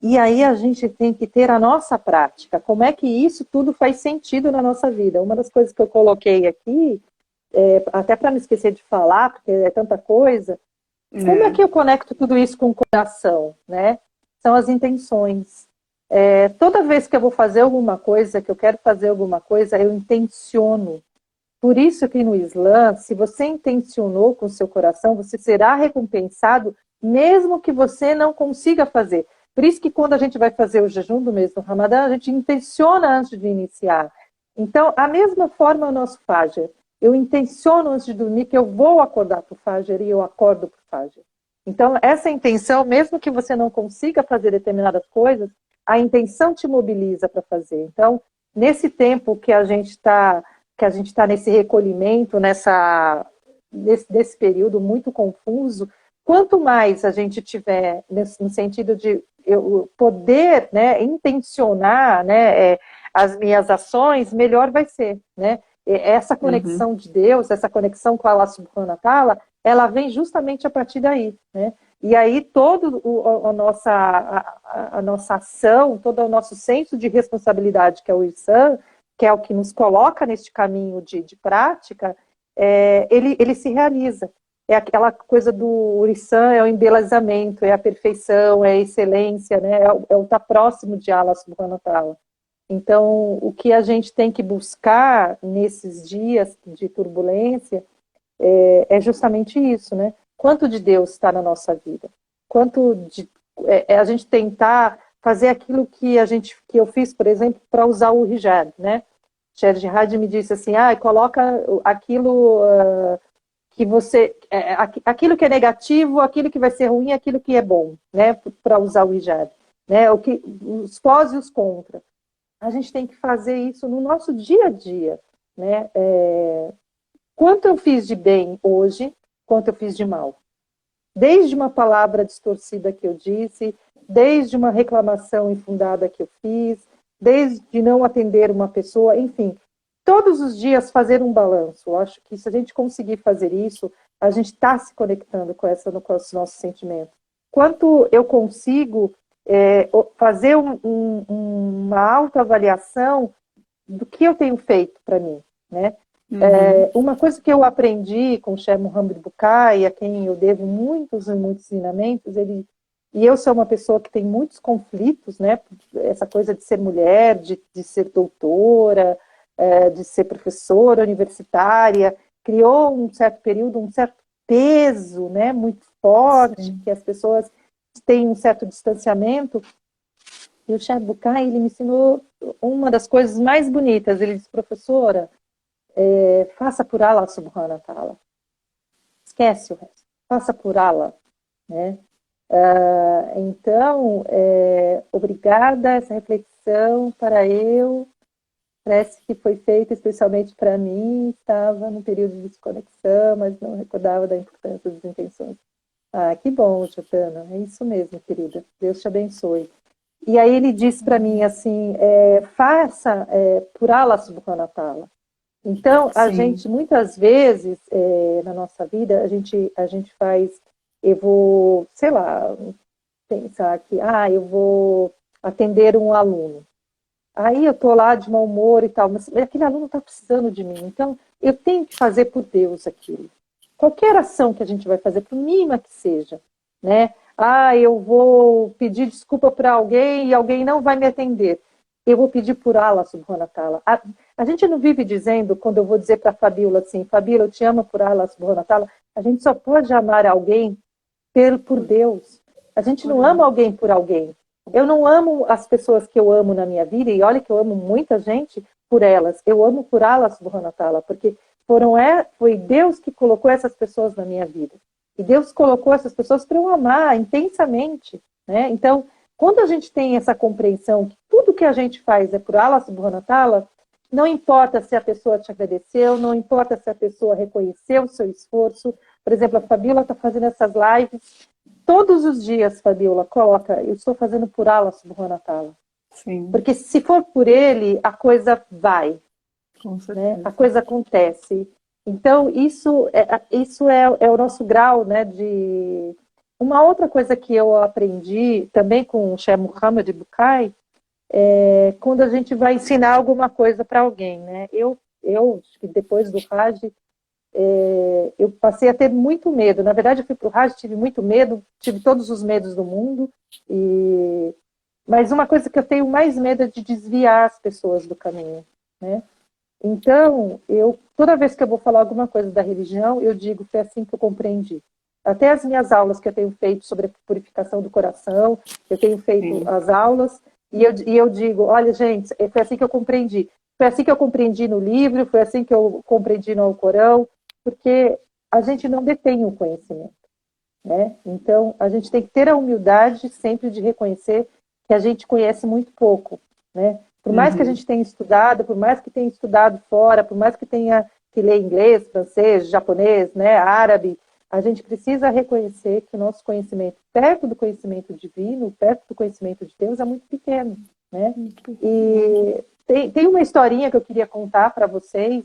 E aí a gente tem que ter a nossa prática. Como é que isso tudo faz sentido na nossa vida? Uma das coisas que eu coloquei aqui, até para não esquecer de falar, porque é tanta coisa, como é que eu conecto tudo isso com o coração, né? São as intenções. Toda vez que eu vou fazer alguma coisa, que eu quero fazer alguma coisa, eu intenciono. Por isso que no Islã, se você intencionou com o seu coração, você será recompensado, mesmo que você não consiga fazer. Por isso que quando a gente vai fazer o jejum do mês do Ramadã, a gente intenciona antes de iniciar. Então, a mesma forma é o nosso Fajr. Eu intenciono antes de dormir que eu vou acordar para o Fajr e eu acordo para o Fajr. Então, essa intenção, mesmo que você não consiga fazer determinadas coisas, a intenção te mobiliza para fazer. Então, nesse tempo que a gente está nesse recolhimento, nesse período muito confuso, quanto mais a gente tiver no sentido de eu poder, né, intencionar, né, as minhas ações, melhor vai ser, né? Essa conexão de Deus, essa conexão com Allah Subhanahu wa Ta'ala, ela vem justamente a partir daí, né? E aí toda a nossa ação, todo o nosso senso de responsabilidade, que é o Ihsan, que é o que nos coloca neste caminho de prática, ele se realiza. É aquela coisa do Ihsan, é o embelezamento, é a perfeição, é a excelência, né? É o estar próximo de Allah Subhanahu wa Ta'ala. Então, o que a gente tem que buscar nesses dias de turbulência é justamente isso, né? Quanto de Deus está na nossa vida? Quanto de a gente tentar fazer aquilo que eu fiz, por exemplo, para usar o hijab, né? Sher Jihad me disse assim, coloca aquilo que você, aquilo que é negativo, aquilo que vai ser ruim, aquilo que é bom, né? Para usar o hijab, né? Os pós e os contras. A gente tem que fazer isso no nosso dia a dia, né? Quanto eu fiz de bem hoje, quanto eu fiz de mal. Desde uma palavra distorcida que eu disse, desde uma reclamação infundada que eu fiz, desde não atender uma pessoa, enfim. Todos os dias fazer um balanço. Eu acho que se a gente conseguir fazer isso, a gente está se conectando com os nossos sentimentos. Quanto eu consigo fazer uma autoavaliação do que eu tenho feito para mim, né? Uma coisa que eu aprendi com o Sheikh Muhammad Bukai, a quem eu devo muitos e muitos ensinamentos, e eu sou uma pessoa que tem muitos conflitos, né? Essa coisa de ser mulher, de ser doutora, de ser professora universitária, criou um certo período, um certo peso, né, muito forte, sim, que as pessoas têm um certo distanciamento. E o Sheikh Bukai, ele me ensinou uma das coisas mais bonitas. Ele disse, professora, faça por Allah subhanahu wa ta'ala. Esquece o resto. Faça por Allah. Né? Então, obrigada, essa reflexão para eu, parece que foi feita especialmente para mim, estava num período de desconexão, mas não recordava da importância das intenções. Ah, que bom, Jotana, é isso mesmo, querida, Deus te abençoe. E aí ele disse para mim assim, faça por Allah subhanahu wa ta'ala. Então, a gente, muitas vezes, na nossa vida, a gente faz, eu vou, sei lá, pensar que, eu vou atender um aluno. Aí eu estou lá de mau humor e tal, mas aquele aluno está precisando de mim. Então, eu tenho que fazer por Deus aquilo. Qualquer ação que a gente vai fazer, por mínima que seja, né? Eu vou pedir desculpa para alguém e alguém não vai me atender. Eu vou pedir por Allah subhanahu wa ta'ala. A gente não vive dizendo, quando eu vou dizer para a Fabíola assim, Fabíola, eu te amo por Allah subhanahu wa ta'ala. A gente só pode amar alguém por Deus. A gente não ama alguém por alguém. Eu não amo as pessoas que eu amo na minha vida, e olha que eu amo muita gente por elas. Eu amo por Allah subhanahu wa ta'ala, porque foi Deus que colocou essas pessoas na minha vida. E Deus colocou essas pessoas para eu amar intensamente. Né? Então, quando a gente tem essa compreensão que tudo que a gente faz é por Allah subhanahu wa ta'ala, não importa se a pessoa te agradeceu, não importa se a pessoa reconheceu o seu esforço. Por exemplo, a Fabíola está fazendo essas lives. Todos os dias, Fabíola, coloca, eu estou fazendo por Allah subhanahu wa ta'ala. Sim. Porque se for por ele, a coisa vai. Com certeza. Né? A coisa acontece. Então, isso é o nosso grau, né, de... Uma outra coisa que eu aprendi, também com o Sheikh Muhammad Bukai, quando a gente vai ensinar alguma coisa para alguém, né? Eu, depois do Hajj, eu passei a ter muito medo. Na verdade, eu fui para o Hajj, tive muito medo, tive todos os medos do mundo. Mas uma coisa que eu tenho mais medo é de desviar as pessoas do caminho, né? Então, toda vez que eu vou falar alguma coisa da religião, eu digo que foi assim que eu compreendi. Até as minhas aulas que eu tenho feito sobre a purificação do coração, eu tenho feito as aulas, e eu digo, olha, gente, foi assim que eu compreendi. Foi assim que eu compreendi no livro, foi assim que eu compreendi no Alcorão, porque a gente não detém o conhecimento. Né? Então, a gente tem que ter a humildade sempre de reconhecer que a gente conhece muito pouco. Né? Por mais que a gente tenha estudado, por mais que tenha estudado fora, por mais que tenha que ler inglês, francês, japonês, né, árabe, a gente precisa reconhecer que o nosso conhecimento, perto do conhecimento divino, perto do conhecimento de Deus, é muito pequeno. Né? E tem uma historinha que eu queria contar para vocês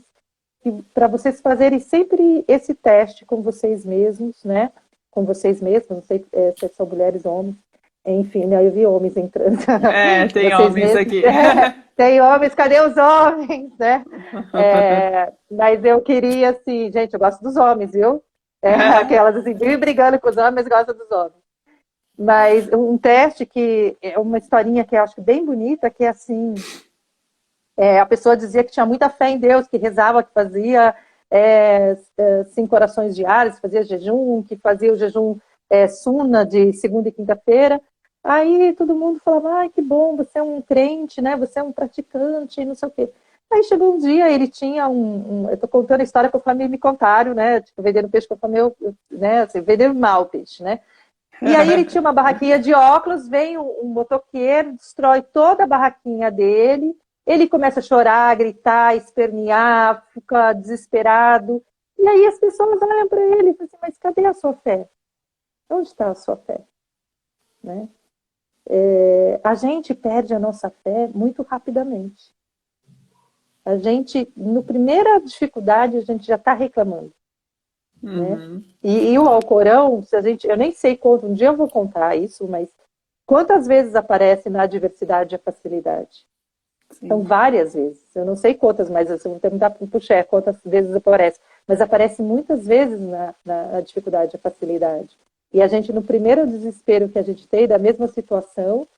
fazerem sempre esse teste com vocês mesmos, né? Com vocês mesmos, não sei se são mulheres ou homens. Enfim, né, eu vi homens entrando. Tem homens aqui. Tem homens, cadê os homens, né? Mas eu queria, assim, gente, eu gosto dos homens, viu? Aquelas assim, vive brigando com os homens, gosta dos homens. Mas um teste que é uma historinha que eu acho bem bonita, que é assim, a pessoa dizia que tinha muita fé em Deus, que rezava, que fazia 5 orações diárias, fazia jejum, que fazia o jejum suna de segunda e quinta-feira. Aí todo mundo falava, ai, que bom, você é um crente, né? Você é um praticante, não sei o quê. Aí chegou um dia, ele tinha eu tô contando a história que a família me contaram, né? Tipo, vendendo peixe com a família, né? Assim, vendendo mal peixe, né? E aí ele tinha uma barraquinha de óculos, vem um motoqueiro, destrói toda a barraquinha dele, ele começa a chorar, a gritar, espernear, fica desesperado. E aí as pessoas olham para ele e falam assim, mas cadê a sua fé? Onde está a sua fé? Né? A gente perde a nossa fé muito rapidamente. A gente, na primeira dificuldade, a gente já está reclamando. Né? E o Alcorão, eu nem sei quanto, um dia eu vou contar isso, mas quantas vezes aparece na adversidade a facilidade? Sim. São várias vezes. Eu não sei quantas, mas eu vou perguntar para o chefe quantas vezes aparece. Mas aparece muitas vezes na dificuldade a facilidade. E a gente, no primeiro desespero que a gente tem, da mesma situação,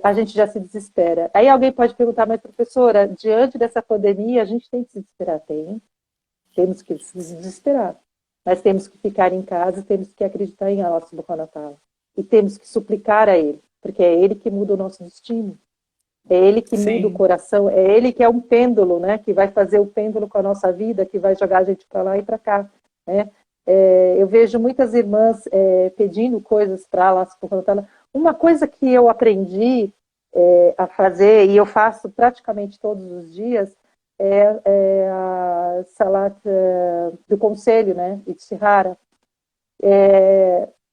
a gente já se desespera. Aí alguém pode perguntar, mas professora, diante dessa pandemia, a gente tem que se desesperar? Temos que se desesperar. Mas temos que ficar em casa, temos que acreditar em Allah subhanahu wa ta'ala. E temos que suplicar a Ele, porque é Ele que muda o nosso destino. É Ele que muda o coração, é Ele que é um pêndulo, né? Que vai fazer o pêndulo com a nossa vida, que vai jogar a gente para lá e para cá, né? Eu vejo muitas irmãs pedindo coisas para Allah subhanahu wa ta'ala. Uma coisa que eu aprendi a fazer, e eu faço praticamente todos os dias, é a salat do conselho, né? Itzihara.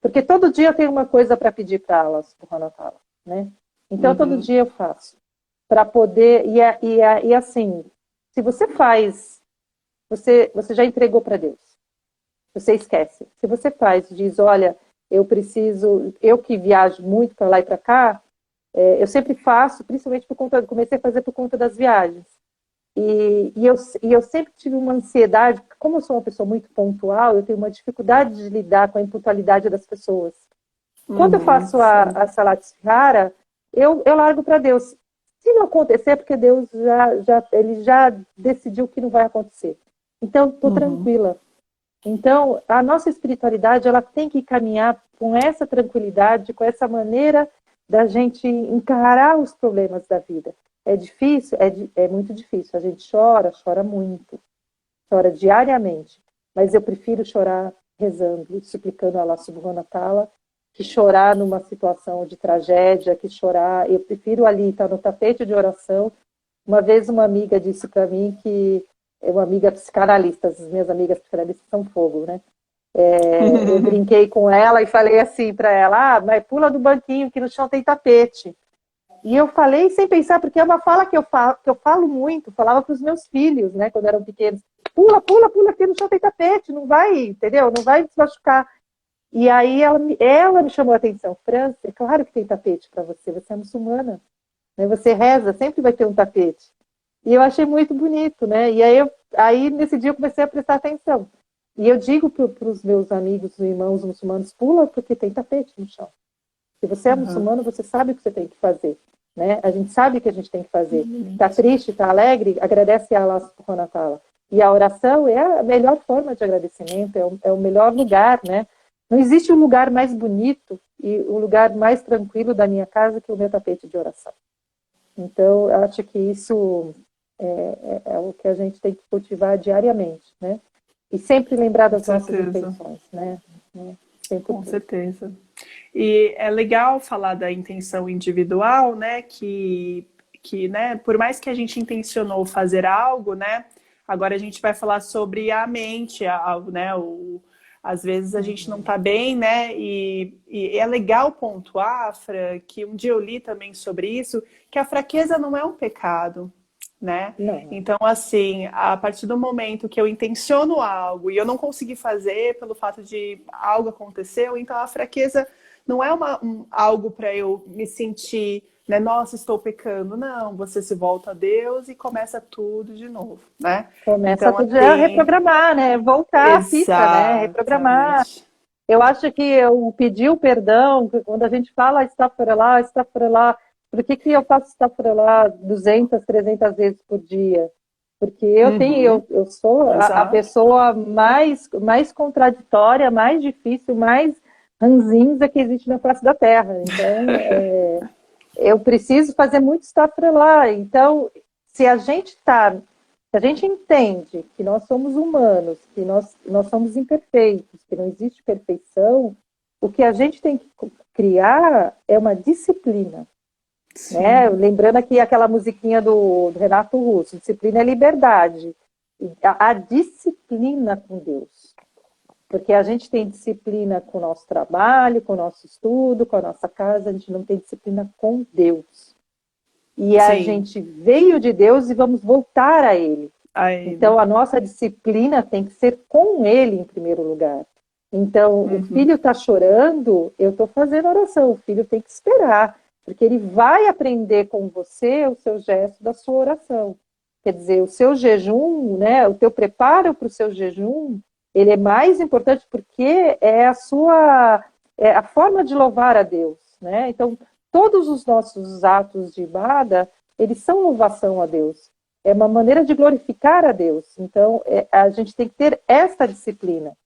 Porque todo dia eu tenho uma coisa para pedir para Allah subhanahu wa ta'ala, né? Então todo dia eu faço. Para poder, e assim, se você faz, você já entregou para Deus. Você esquece. Se você faz, diz, olha, eu que viajo muito para lá e para cá, eu sempre faço, principalmente comecei a fazer por conta das viagens. E eu sempre tive uma ansiedade, como eu sou uma pessoa muito pontual, eu tenho uma dificuldade de lidar com a impuntualidade das pessoas. Quando eu faço a Salat Rara, eu largo para Deus. Se não acontecer, é porque Deus ele já decidiu que não vai acontecer. Então, estou tranquila. Então, a nossa espiritualidade, ela tem que caminhar com essa tranquilidade, com essa maneira da gente encarar os problemas da vida. É difícil? É muito difícil. A gente chora muito. Chora diariamente. Mas eu prefiro chorar rezando, suplicando a Allah subhanahu wa ta'ala, que chorar numa situação de tragédia, eu prefiro ali estar no tapete de oração. Uma vez uma amiga disse para mim que é uma amiga psicanalista, as minhas amigas psicanalistas são fogo, né? Eu brinquei com ela e falei assim para ela, mas pula do banquinho que no chão tem tapete. E eu falei sem pensar, porque é uma fala que eu falo muito, falava para os meus filhos, né, quando eram pequenos. Pula, que no chão tem tapete, não vai, entendeu? Não vai se machucar. E aí ela me chamou a atenção. França, é claro que tem tapete para você é muçulmana. Né? Você reza, sempre vai ter um tapete. E eu achei muito bonito, né? E aí nesse dia eu comecei a prestar atenção. E eu digo para os meus amigos, irmãos muçulmanos, pula porque tem tapete no chão. Se você é muçulmano, você sabe o que você tem que fazer. Né? A gente sabe o que a gente tem que fazer. Está triste, está alegre, agradece a Allah subhanahu wa ta'ala. E a oração é a melhor forma de agradecimento, é o melhor lugar, né? Não existe um lugar mais bonito e um lugar mais tranquilo da minha casa que o meu tapete de oração. Então, eu acho que isso é o que a gente tem que cultivar diariamente, né? E sempre lembrar das nossas intenções, né? Com certeza. E é legal falar da intenção individual, né? Que né, por mais que a gente intencionou fazer algo, né? Agora a gente vai falar sobre a mente, né? Às vezes a gente não está bem, né? E é legal pontuar, Fra, que um dia eu li também sobre isso, que a fraqueza não é um pecado, né? Não. Então, assim, a partir do momento que eu intenciono algo e eu não consegui fazer pelo fato de algo aconteceu, então a fraqueza não é algo para eu me sentir, né? Nossa, estou pecando. Não, você se volta a Deus e começa tudo de novo, né? Começa Então, tudo a reprogramar, né? Voltar a fita, né? Reprogramar. Eu acho que eu pedir o perdão, quando a gente fala astaghfirullah, por que eu faço astaghfirullah 200, 300 vezes por dia? Porque eu sou a pessoa mais contraditória, mais difícil, mais ranzinza que existe na face da Terra. Então, eu preciso fazer muito astaghfirullah. Então, se a gente entende que nós somos humanos, que nós somos imperfeitos, que não existe perfeição, o que a gente tem que criar é uma disciplina. Né? Lembrando aqui aquela musiquinha do Renato Russo, disciplina é liberdade. A disciplina com Deus. Porque a gente tem disciplina com o nosso trabalho, com o nosso estudo, com a nossa casa, a gente não tem disciplina com Deus. E a gente veio de Deus e vamos voltar a Ele. Então, a nossa disciplina tem que ser com Ele em primeiro lugar. Então, o filho está chorando, eu estou fazendo oração. O filho tem que esperar, porque ele vai aprender com você o seu gesto da sua oração. Quer dizer, o seu jejum, né, o teu preparo para o seu jejum, ele é mais importante porque é a forma de louvar a Deus. Né? Então, todos os nossos atos de ibada, eles são louvação a Deus. É uma maneira de glorificar a Deus. Então, a gente tem que ter essa disciplina.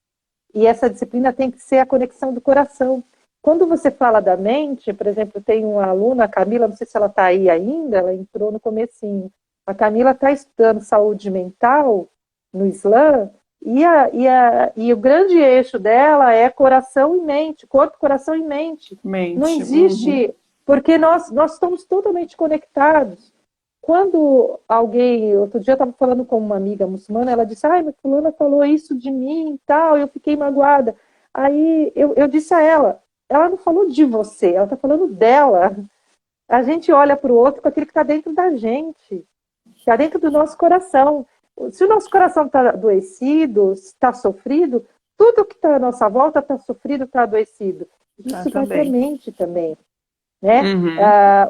E essa disciplina tem que ser a conexão do coração. Quando você fala da mente, por exemplo, tem uma aluna, a Camila, não sei se ela está aí ainda, ela entrou no comecinho. A Camila está estudando saúde mental no Islã, e o grande eixo dela é coração e mente, corpo, coração e mente. Não existe, porque nós estamos totalmente conectados. Quando alguém, outro dia eu estava falando com uma amiga muçulmana, ela disse, ai, minha fulana falou isso de mim e tal, eu fiquei magoada. Aí eu disse a ela não falou de você, ela está falando dela. A gente olha para o outro com aquilo que está dentro da gente, está dentro do nosso coração. Se o nosso coração está adoecido, está sofrido, tudo que está à nossa volta está sofrido, está adoecido. Isso vai para a mente também. Né?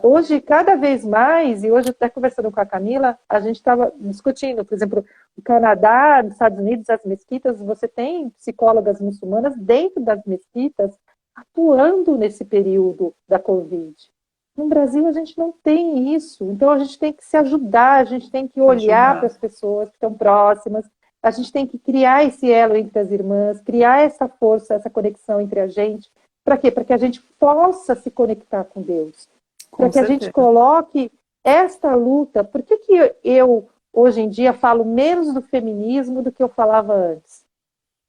Hoje, cada vez mais, e hoje até conversando com a Camila, a gente estava discutindo, por exemplo, no Canadá, nos Estados Unidos, as mesquitas, você tem psicólogas muçulmanas dentro das mesquitas atuando nesse período da Covid. No Brasil a gente não tem isso, então a gente tem que se ajudar, a gente tem que olhar para as pessoas que estão próximas, a gente tem que criar esse elo entre as irmãs, criar essa força, essa conexão entre a gente. Para quê? Para que a gente possa se conectar com Deus. Para que a gente coloque esta luta. Por que eu, hoje em dia, falo menos do feminismo do que eu falava antes?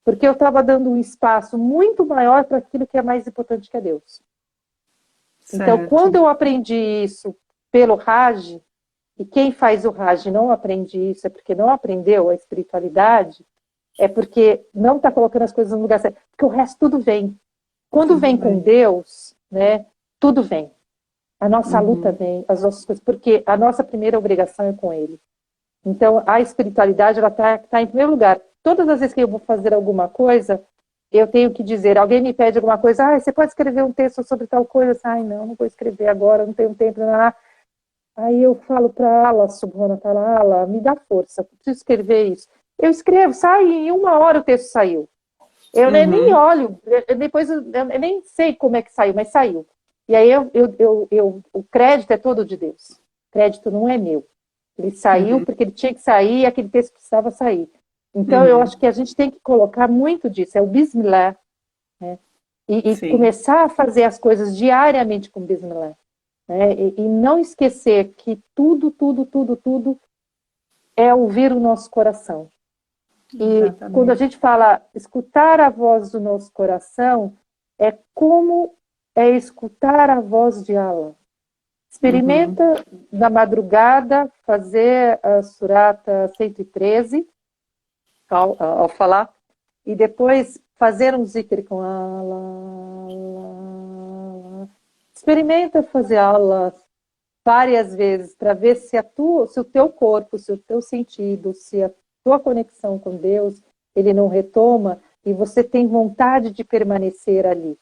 Porque eu estava dando um espaço muito maior para aquilo que é mais importante que é Deus. Certo. Então, quando eu aprendi isso pelo Raj, e quem faz o Raj não aprende isso, é porque não aprendeu a espiritualidade, é porque não está colocando as coisas no lugar certo. Porque o resto tudo vem. Quando vem com Deus, né, tudo vem. A nossa luta vem, as nossas coisas, porque a nossa primeira obrigação é com Ele. Então, a espiritualidade, ela tá em primeiro lugar. Todas as vezes que eu vou fazer alguma coisa, eu tenho que dizer, alguém me pede alguma coisa, você pode escrever um texto sobre tal coisa? Ai, não vou escrever agora, não tenho tempo. Não. Aí eu falo para Allah, subhanahu wa ta'ala, Allah, me dá força, preciso escrever isso. Eu escrevo, sai, em 1 hora o texto saiu. Eu nem olho, depois eu nem sei como é que saiu, mas saiu. E aí o crédito é todo de Deus. O crédito não é meu. Ele saiu porque ele tinha que sair e aquele texto precisava sair. Então eu acho que a gente tem que colocar muito disso, é o Bismillah, né? E começar a fazer as coisas diariamente com Bismillah. Né? E não esquecer que tudo é ouvir o nosso coração. E exatamente. Quando a gente fala escutar a voz do nosso coração, é como escutar a voz de Allah. Experimenta na madrugada fazer a surata 113 ao falar, e depois fazer um zikr com Allah. Experimenta fazer Allah várias vezes para ver se o teu corpo, se o teu sentido, se a tua conexão com Deus, ele não retoma e você tem vontade de permanecer ali.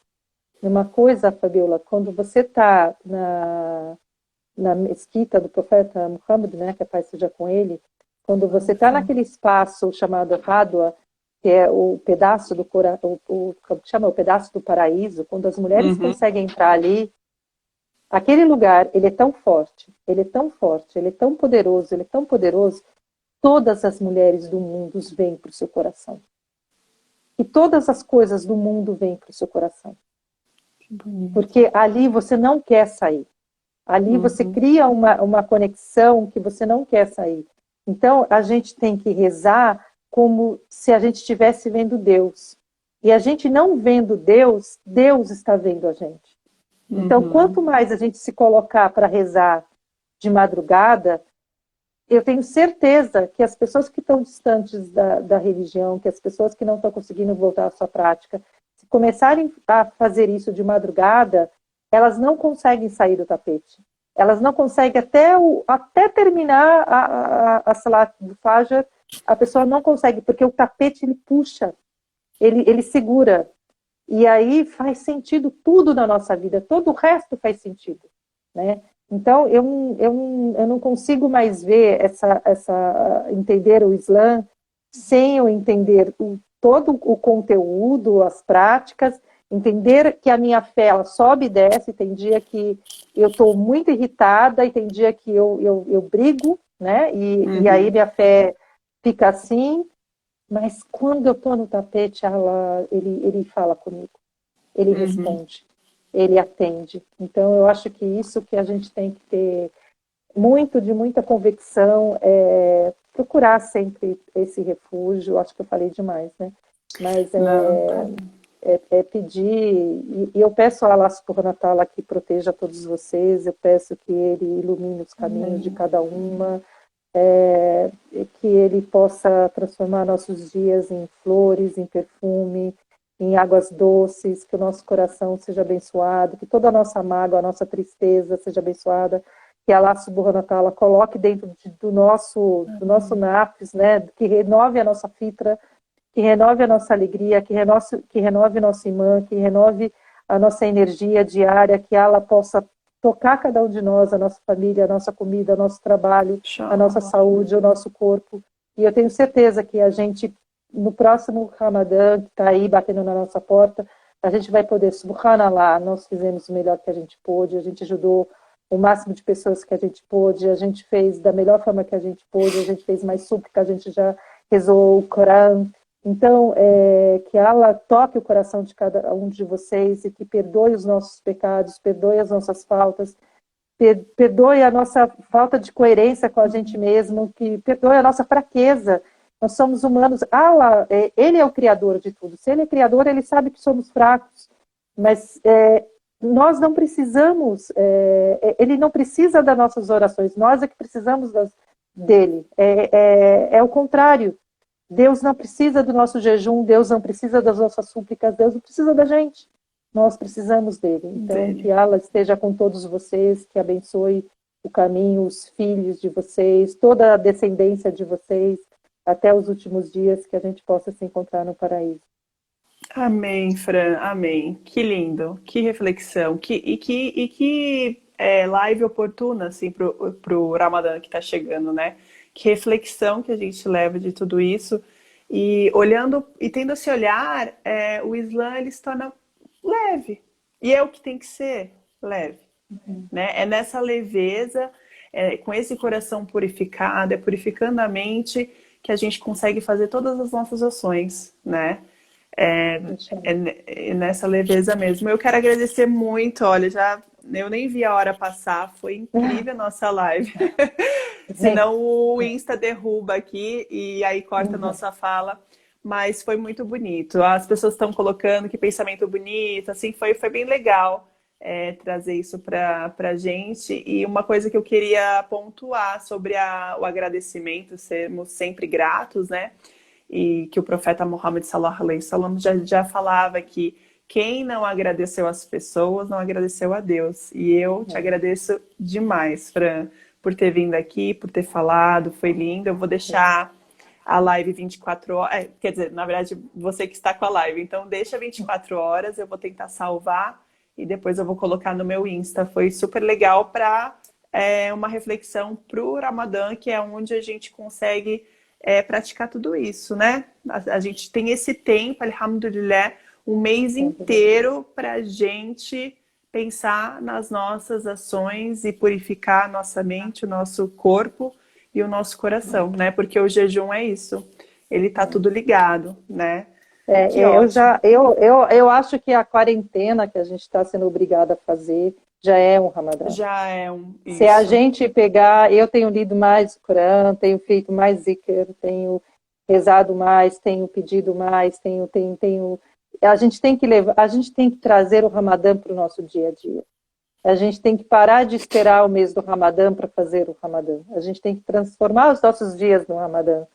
Uma coisa, Fabiola, quando você está na mesquita do profeta Muhammad, né, que a paz seja com ele, quando você está naquele espaço chamado Hadwa, que é o pedaço do o pedaço do paraíso, quando as mulheres conseguem entrar ali, aquele lugar, ele é tão forte, ele é tão forte, ele é tão poderoso, todas as mulheres do mundo vêm para o seu coração. E todas as coisas do mundo vêm para o seu coração. Porque ali você não quer sair. Ali você cria uma conexão que você não quer sair. Então, a gente tem que rezar como se a gente estivesse vendo Deus. E a gente não vendo Deus, Deus está vendo a gente. Então, quanto mais a gente se colocar para rezar de madrugada, eu tenho certeza que as pessoas que estão distantes da religião, que as pessoas que não estão conseguindo voltar à sua prática, se começarem a fazer isso de madrugada, elas não conseguem sair do tapete. Elas não conseguem, até terminar a salat do Fajr, a pessoa não consegue, porque o tapete ele puxa, ele segura. E aí faz sentido tudo na nossa vida, todo o resto faz sentido, né? Então, eu não consigo mais ver entender o Islã sem eu entender todo o conteúdo, as práticas, Entender que a minha fé, ela sobe e desce, tem dia que eu estou muito irritada e tem dia que eu brigo, né? E aí minha fé fica assim, mas quando eu estou no tapete, ele fala comigo, ele responde, ele atende. Então, eu acho que isso que a gente tem que ter de muita convicção, procurar sempre esse refúgio. Acho que eu falei demais, né? Mas Não, tá. pedir, e eu peço a Allah subhanahu wa ta'ala que proteja todos vocês, eu peço que ele ilumine os caminhos de cada uma, que ele possa transformar nossos dias em flores, em perfume, em águas doces, que o nosso coração seja abençoado, que toda a nossa mágoa, a nossa tristeza seja abençoada, que Allah subhanahu wa ta'ala coloque dentro do nosso nafs, né, que renove a nossa fitra, que renove a nossa alegria, que renove nossa imã, que renove a nossa energia diária, que ela possa tocar cada um de nós, a nossa família, a nossa comida, o nosso trabalho, a nossa saúde, o nosso corpo. E eu tenho certeza que a gente, no próximo Ramadã, que está aí batendo na nossa porta, a gente vai poder, subhanallah, nós fizemos o melhor que a gente pôde, a gente ajudou o máximo de pessoas que a gente pôde, a gente fez da melhor forma que a gente pôde, a gente fez mais súplica, a gente já rezou o Corão. Então, que Allah toque o coração de cada um de vocês e que perdoe os nossos pecados, perdoe as nossas faltas, perdoe a nossa falta de coerência com a gente mesmo, que perdoe a nossa fraqueza. Nós somos humanos. Allah, ele é o criador de tudo. Se ele é criador, ele sabe que somos fracos. Mas nós não precisamos, ele não precisa das nossas orações, nós é que precisamos dele. É o contrário. Deus não precisa do nosso jejum, Deus não precisa das nossas súplicas, Deus não precisa da gente. Nós precisamos dele. Então, que Allah esteja com todos vocês, que abençoe o caminho, os filhos de vocês, toda a descendência de vocês, até os últimos dias, que a gente possa se encontrar no paraíso. Amém, Fran, amém. Que lindo, que reflexão, que live oportuna assim, pro Ramadã que está chegando, né? Que reflexão que a gente leva de tudo isso. E olhando e tendo esse olhar, o Islã ele se torna leve. E é o que tem que ser, leve. Né? É nessa leveza, com esse coração purificado, purificando a mente, que a gente consegue fazer todas as nossas ações, né? Nessa leveza mesmo. Eu quero agradecer muito, olha, eu nem vi a hora passar, foi incrível a nossa live. Senão o Insta derruba aqui e aí corta a nossa fala. Mas foi muito bonito. As pessoas estão colocando que pensamento bonito, assim, foi bem legal trazer isso para a gente. E uma coisa que eu queria pontuar sobre o agradecimento, sermos sempre gratos, né? E que o profeta Muhammad sallallahu alaihi wasallam já falava que quem não agradeceu as pessoas não agradeceu a Deus. E eu te agradeço demais, Fran, por ter vindo aqui, por ter falado, foi lindo. Eu vou deixar a live 24 horas, quer dizer, na verdade, você que está com a live, então deixa 24 horas, eu vou tentar salvar e depois eu vou colocar no meu Insta. Foi super legal para uma reflexão para o Ramadã, que é onde a gente consegue praticar tudo isso, né? A gente tem esse tempo, alhamdulillah, um mês inteiro para a gente pensar nas nossas ações e purificar a nossa mente, o nosso corpo e o nosso coração, né? Porque o jejum é isso, ele tá tudo ligado, né? Eu acho que a quarentena que a gente está sendo obrigada a fazer já é um Ramadã. Já é isso. Se a gente pegar, eu tenho lido mais o Corão, tenho feito mais zikr, tenho rezado mais, tenho pedido mais, a gente tem que trazer o Ramadã para o nosso dia a dia. A gente tem que parar de esperar o mês do Ramadã para fazer o Ramadã. A gente tem que transformar os nossos dias no Ramadã.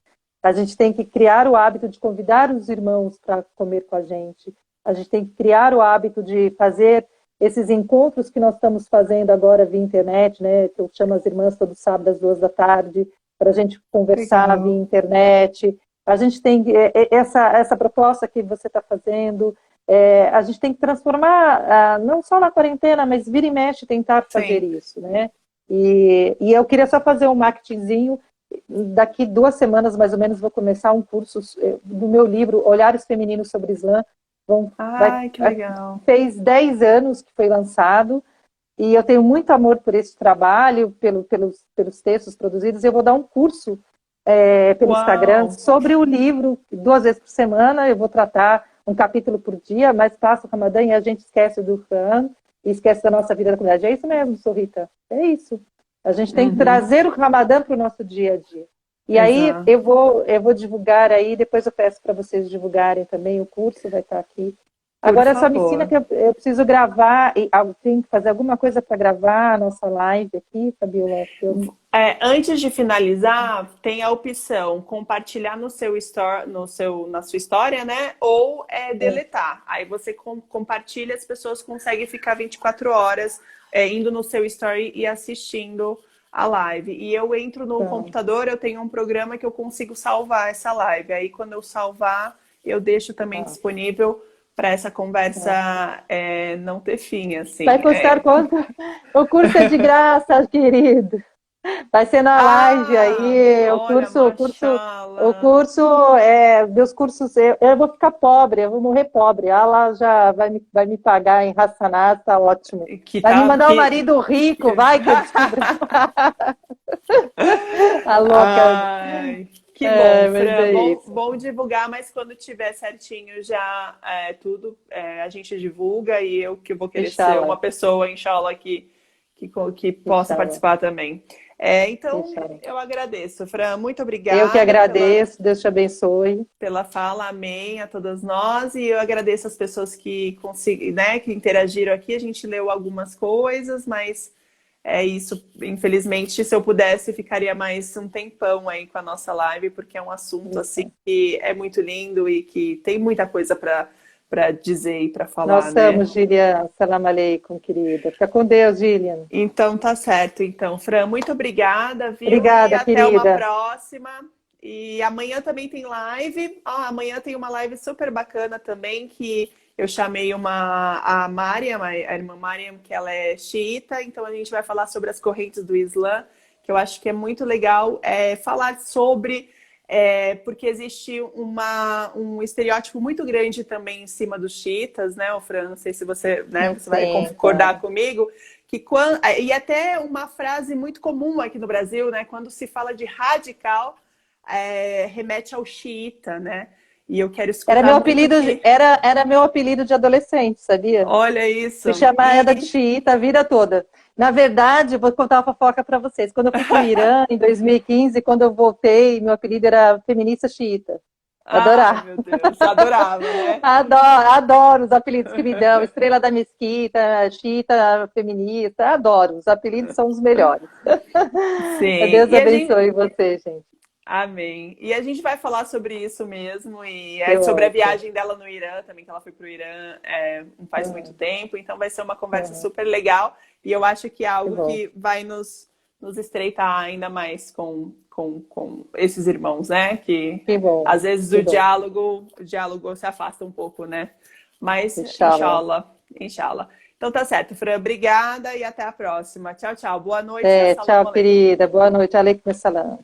A gente tem que criar o hábito de convidar os irmãos para comer com a gente. A gente tem que criar o hábito de fazer esses encontros que nós estamos fazendo agora via internet, né? Que eu chamo as irmãs todo sábado às 2 da tarde para a gente conversar via internet. A gente tem essa proposta que você está fazendo. A gente tem que transformar, não só na quarentena, mas vira e mexe tentar fazer isso, né? E eu queria só fazer um marketingzinho. Daqui 2 semanas, mais ou menos, vou começar um curso do meu livro Olhares Femininos sobre Islã, Ai, que legal. Fez 10 anos que foi lançado, e eu tenho muito amor por esse trabalho, pelos textos produzidos. Eu vou dar um curso pelo Instagram Uau! sobre o livro, 2 vezes por semana. Eu vou tratar um capítulo por dia, mas passa o Ramadã e a gente esquece do Quran e esquece da nossa vida da comunidade. É isso mesmo, Sorrita? É isso. A gente tem que trazer o Ramadã para o nosso dia a dia. E aí Exato. eu vou divulgar aí, depois eu peço para vocês divulgarem também, o curso vai estar aqui. Por Agora só me ensina favor. que eu preciso gravar, e tenho que fazer alguma coisa para gravar a nossa live aqui, Fabiola. Antes de finalizar, tem a opção compartilhar no seu story, na sua história, né? Ou deletar. Aí você compartilha, as pessoas conseguem ficar 24 horas indo no seu story e assistindo a live. E eu entro no computador, eu tenho um programa que eu consigo salvar essa live. Aí quando eu salvar, eu deixo também disponível para essa conversa não ter fim, assim. Vai custar quanto? O curso é de graça, querido. Vai ser na live aí, olha, mashallah. meus cursos, eu vou ficar pobre, eu vou morrer pobre. Allah já vai me pagar em Hassanat, tá ótimo. Vai me mandar um marido rico, vai que eu descubro. A louca. Ai, que bom, Mas Fran. é isso. Bom divulgar, mas quando tiver certinho já tudo, a gente divulga e eu que vou querer ser Inshallah. uma pessoa, inshallah, que possa Inshallah. participar também. Então, Inshallah. eu agradeço, Fran. Muito obrigada. Eu que agradeço, Deus te abençoe. Pela fala, amém a todas nós, e eu agradeço as pessoas que né, que interagiram aqui. A gente leu algumas coisas, mas é isso. Infelizmente, se eu pudesse, ficaria mais um tempão aí com a nossa live, porque é um assunto assim que é muito lindo e que tem muita coisa para dizer e para falar, Nós né? estamos, Gillian. Salam aleikum, querida. Fica com Deus, Gillian. Então tá certo. Então, Fran, muito obrigada, viu? E Obrigada, até uma querida. próxima. E amanhã também tem live. Amanhã tem uma live super bacana também, que eu chamei a Mariam, a irmã Mariam, que ela é xiita, então a gente vai falar sobre as correntes do Islã, que eu acho que é muito legal falar sobre, porque existe um estereótipo muito grande também em cima dos xiitas, né, Fran? Não sei se você, né, você vai concordar comigo, e até uma frase muito comum aqui no Brasil, né, quando se fala de radical, remete ao xiita, né? E eu quero escutar era meu apelido de adolescente, sabia? Olha isso. Me chamava de xiita a vida toda. Na verdade, vou contar uma fofoca para vocês. Quando eu fui para o Irã, em 2015, quando eu voltei, meu apelido era feminista xiita. Adorava. Ai, meu Deus, adorava, né? Adoro os apelidos que me dão. Estrela da Mesquita, xiita feminista. Adoro. Os apelidos são os melhores. Sim. Deus abençoe você, gente. Amém. E a gente vai falar sobre isso mesmo, e sobre a ótimo. viagem dela no Irã também, que ela foi para o Irã não faz muito tempo, então vai ser uma conversa super legal, e eu acho que é algo que vai nos estreitar ainda mais com esses irmãos, né? Que bom. Às vezes o diálogo se afasta um pouco, né? Mas, inshallah. Então tá certo, Fran. Obrigada e até a próxima. Tchau, tchau. Boa noite. Tchau, querida. Boa noite. Aleikum salam.